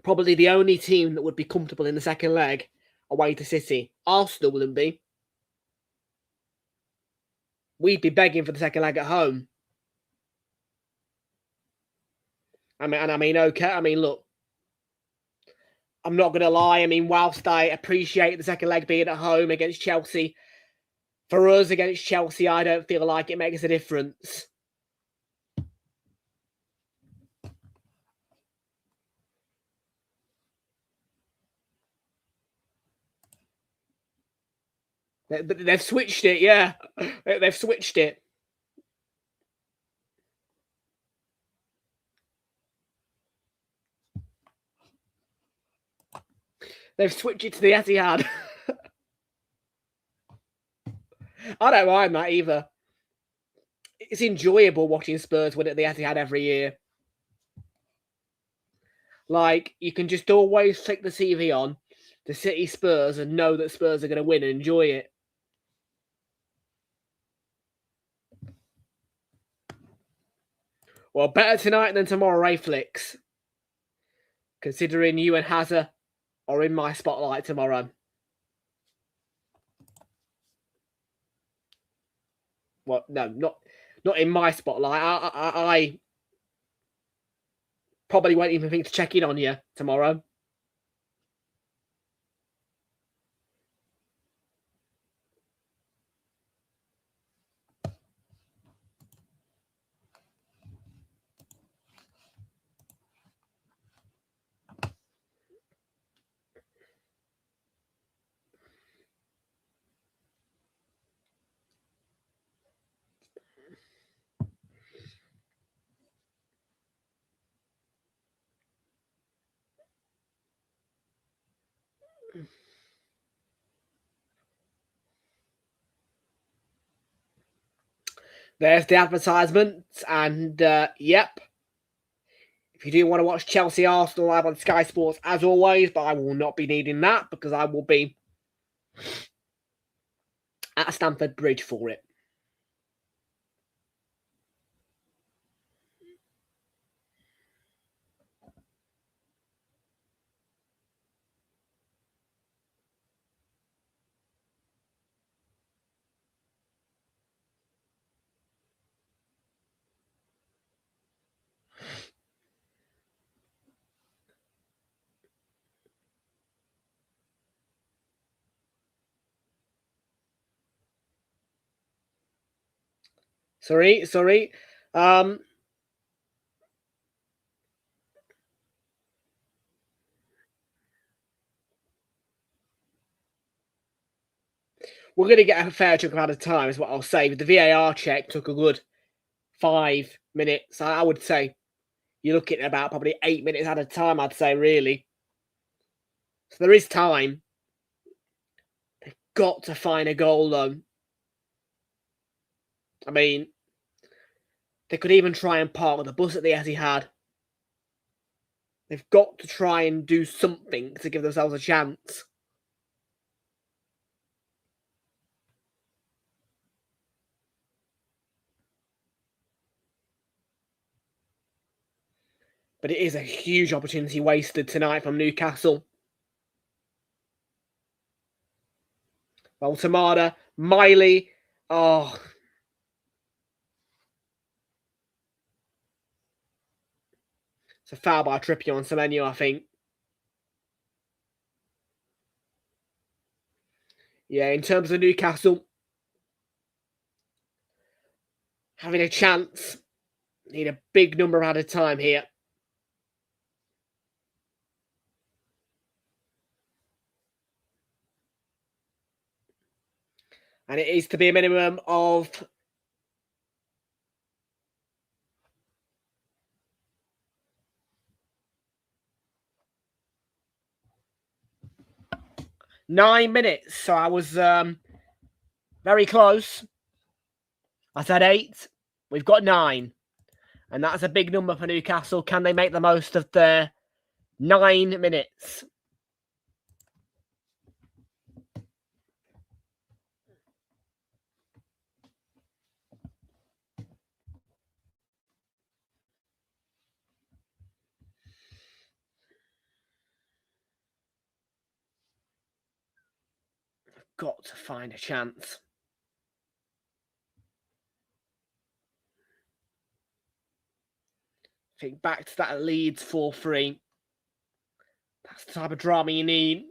S2: probably the only team that would be comfortable in the second leg away to City. Arsenal wouldn't be. We'd be begging for the second leg at home. Okay, look, I'm not going to lie. I mean, whilst I appreciate the second leg being at home against Chelsea, for us against Chelsea, I don't feel like it makes a difference. But they've switched it, yeah. They've switched it. They've switched it to the Etihad. I don't mind that either. It's enjoyable watching Spurs win at the Etihad every year. Like, you can just always flick the TV on to City Spurs and know that Spurs are going to win and enjoy it. Well, better tonight than tomorrow, eh, Flicks? Considering you and Hazard are in my spotlight tomorrow. Well, no, not in my spotlight. I probably won't even think to check in on you tomorrow. There's the advertisement, and yep. If you do want to watch Chelsea Arsenal live on Sky Sports, as always, but I will not be needing that because I will be at Stamford Bridge for it. Sorry. We're going to get a fair chunk amount of time, is what I'll say. The VAR check took a good 5 minutes. I would say you're looking at about probably 8 minutes at a time, I'd say, really. So there is time. They've got to find a goal, though. I mean, they could even try and park the bus at the Etihad. They've got to try and do something to give themselves a chance. But it is a huge opportunity wasted tonight from Newcastle. Well, Tamada, Miley, oh. It's a foul by Trippier on Semenyo, I think. Yeah, in terms of Newcastle, having a chance, need a big number at a time here. And it is to be a minimum of 9 minutes. So I was very close. I said 8. We've got 9. And that's a big number for Newcastle. Can they make the most of their 9 minutes? Got to find a chance. Think back to that Leeds 4-3. That's the type of drama you need.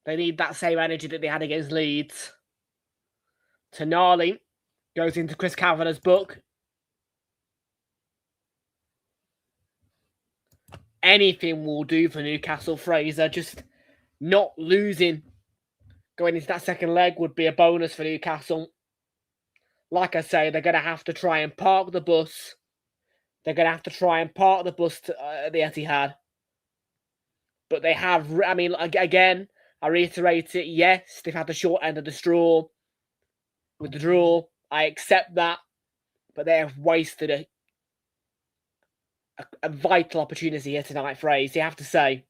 S2: They need that same energy that they had against Leeds. Tonali goes into Chris Kavanagh's book. Anything will do for Newcastle, Fraser. Just not losing going into that second leg would be a bonus for Newcastle. Like I say, they're going to have to try and park the bus. They're going to have to try and park the bus to the Etihad. But they have, I mean, again, I reiterate it, yes, they've had the short end of the straw with the draw. I accept that. But they have wasted a vital opportunity here tonight, Fraser, you have to say.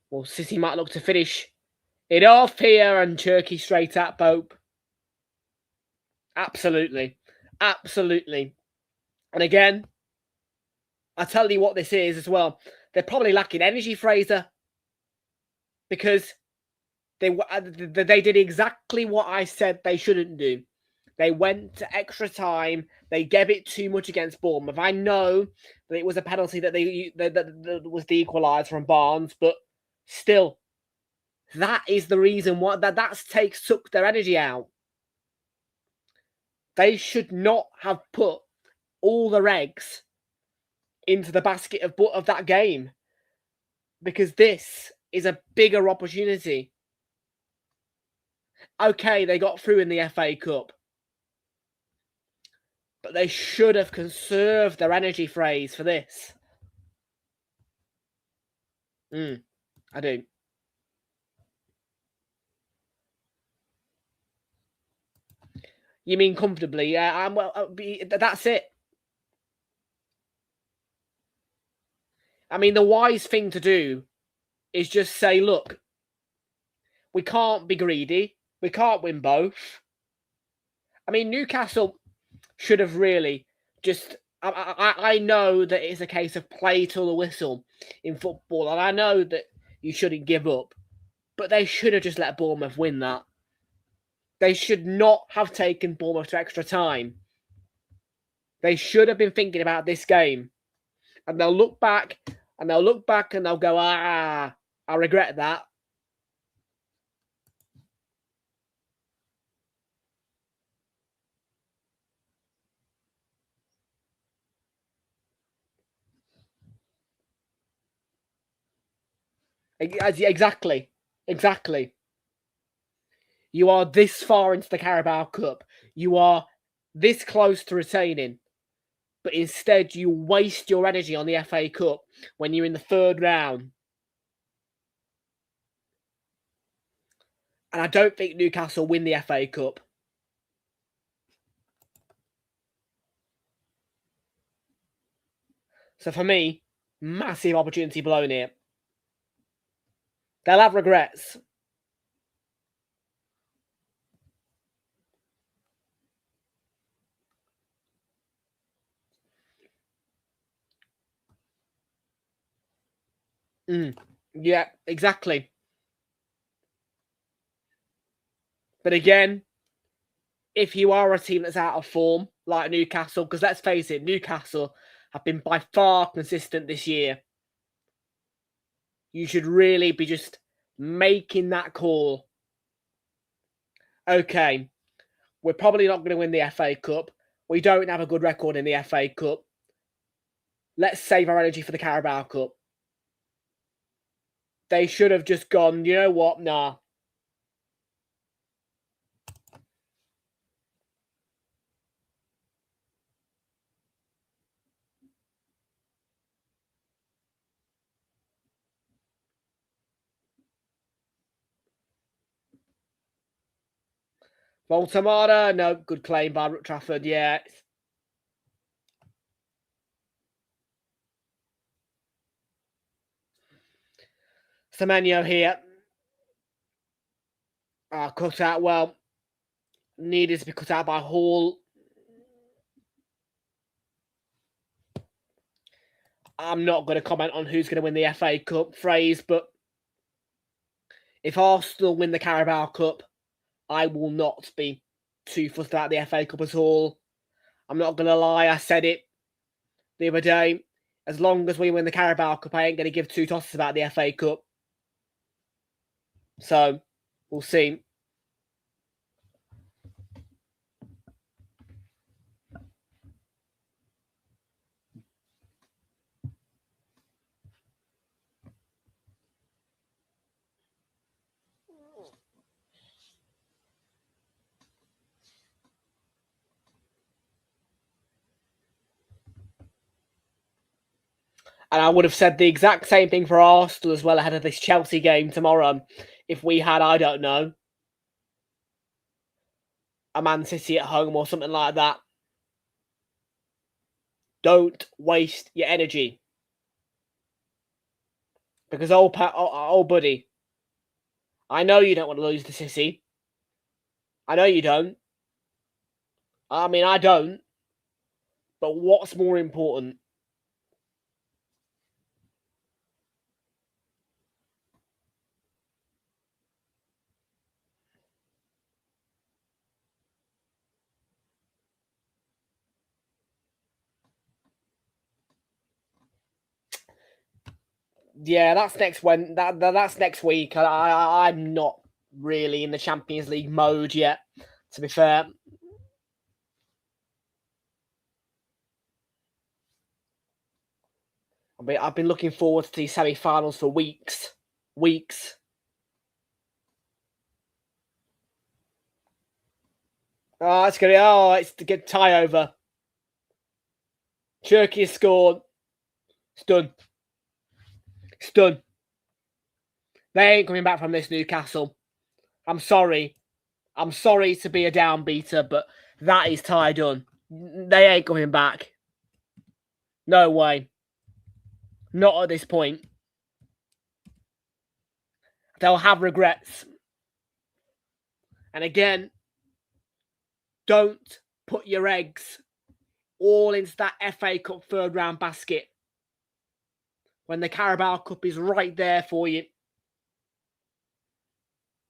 S2: Well, City might look to finish it off here and Turkey straight at Pope. Absolutely. Absolutely. And again, I tell you what this is as well. They're probably lacking energy, Fraser, because they did exactly what I said they shouldn't do. They went to extra time. They gave it too much against Bournemouth. I know that it was a penalty that that was the equaliser from Barnes, but still, that is the reason why that took their energy out. They should not have put all their eggs into the basket of that game, because this is a bigger opportunity. Okay, they got through in the FA Cup, but they should have conserved their energy phrase for this. I do. You mean comfortably? Yeah, that's it. I mean, the wise thing to do is just say, look, we can't be greedy. We can't win both. I mean, Newcastle should have really just... I know that it's a case of play till the whistle in football, and I know that you shouldn't give up, but they should have just let Bournemouth win that. They should not have taken Bournemouth to extra time. They should have been thinking about this game. And they'll look back, and they'll go, I regret that. Exactly. You are this far into the Carabao Cup. You are this close to retaining. But instead, you waste your energy on the FA Cup when you're in the third round. And I don't think Newcastle win the FA Cup. So for me, massive opportunity blown here. They'll have regrets. Yeah, exactly. But again, if you are a team that's out of form, like Newcastle, because let's face it, Newcastle have been by far consistent this year. You should really be just making that call. Okay, we're probably not going to win the FA Cup. We don't have a good record in the FA Cup. Let's save our energy for the Carabao Cup. They should have just gone, you know what, nah. Voltamada, no, good claim by Trafford, yeah. Semenyo here. Cut out, well, needed to be cut out by Hall. I'm not going to comment on who's going to win the FA Cup phrase, but if Arsenal win the Carabao Cup, I will not be too fussed about the FA Cup at all. I'm not going to lie, I said it the other day. As long as we win the Carabao Cup, I ain't going to give two tosses about the FA Cup. So, we'll see. And I would have said the exact same thing for Arsenal as well ahead of this Chelsea game tomorrow. If we had, I don't know, a Man City at home or something like that. Don't waste your energy. Because, old buddy, I know you don't want to lose to City. I know you don't. I mean, I don't. But what's more important? Yeah, that's next that's next week. I'm not really in the Champions League mode yet, to be fair. I've been looking forward to these semi-finals for weeks. Oh, it's to get tie over. Turkey has scored. It's done. They ain't coming back from this, Newcastle. I'm sorry to be a downbeater, but that is tie done. They ain't coming back. No way. Not at this point. They'll have regrets. And again, don't put your eggs all into that FA Cup third round basket when the Carabao Cup is right there for you.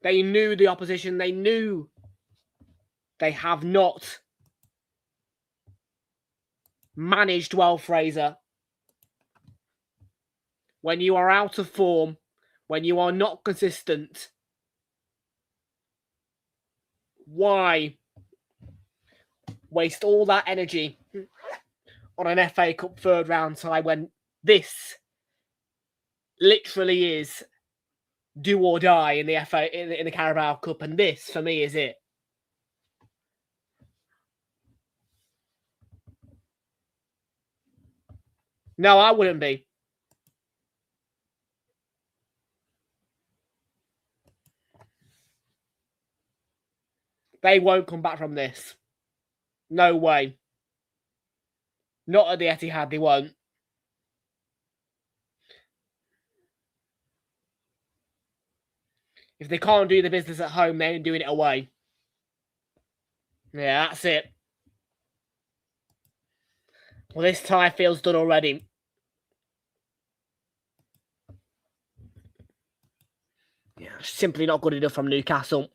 S2: They knew the opposition. They knew they have not managed well, Fraser. When you are out of form, when you are not consistent, why waste all that energy on an FA Cup third round tie when this literally is do or die in the in the Carabao Cup, and this for me is it. No, I wouldn't be. They won't come back from this. No way. Not at the Etihad, they won't. If they can't do the business at home, they ain't doing it away. Yeah, that's it. Well, this tie feels done already. Yeah, simply not good enough from Newcastle.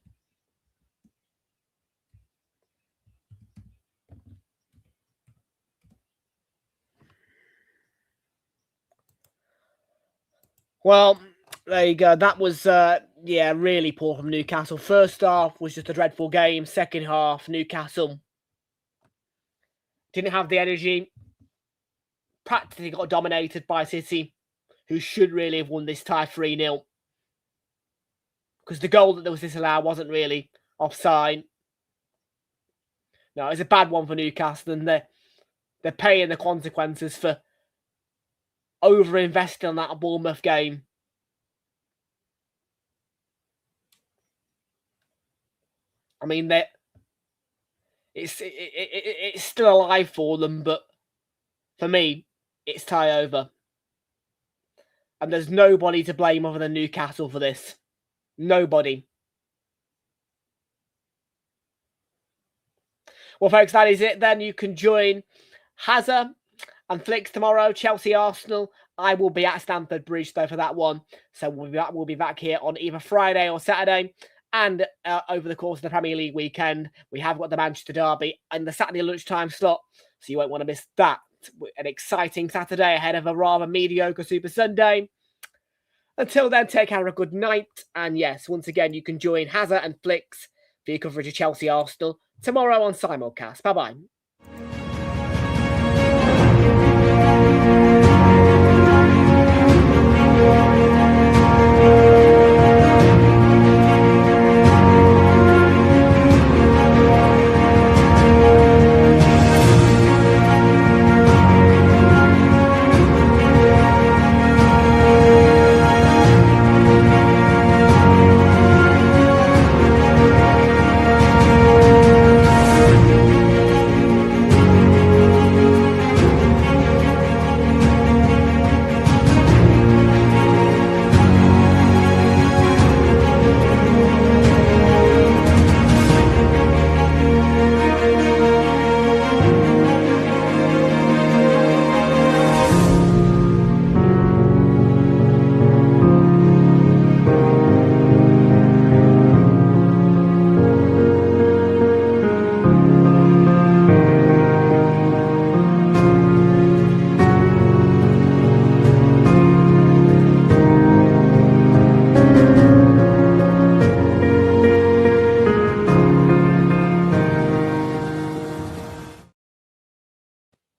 S2: Well, there you go. That was, really poor from Newcastle. First half was just a dreadful game. Second half, Newcastle didn't have the energy. Practically got dominated by City, who should really have won this tie 3-0. Because the goal that was disallowed wasn't really offside. No, it's a bad one for Newcastle, and they're paying the consequences for over-investing on that Bournemouth game. I mean, it's still alive for them, but for me, it's tie over. And there's nobody to blame other than Newcastle for this. Nobody. Well, folks, that is it then. You can join Hazard and Flicks tomorrow, Chelsea, Arsenal. I will be at Stamford Bridge, though, for that one. So we'll be back here on either Friday or Saturday. And over the course of the Premier League weekend, we have got the Manchester Derby in the Saturday lunchtime slot. So you won't want to miss that. An exciting Saturday ahead of a rather mediocre Super Sunday. Until then, take care, a good night. And yes, once again, you can join Hazard and Flicks for your coverage of Chelsea Arsenal tomorrow on Simulcast. Bye-bye.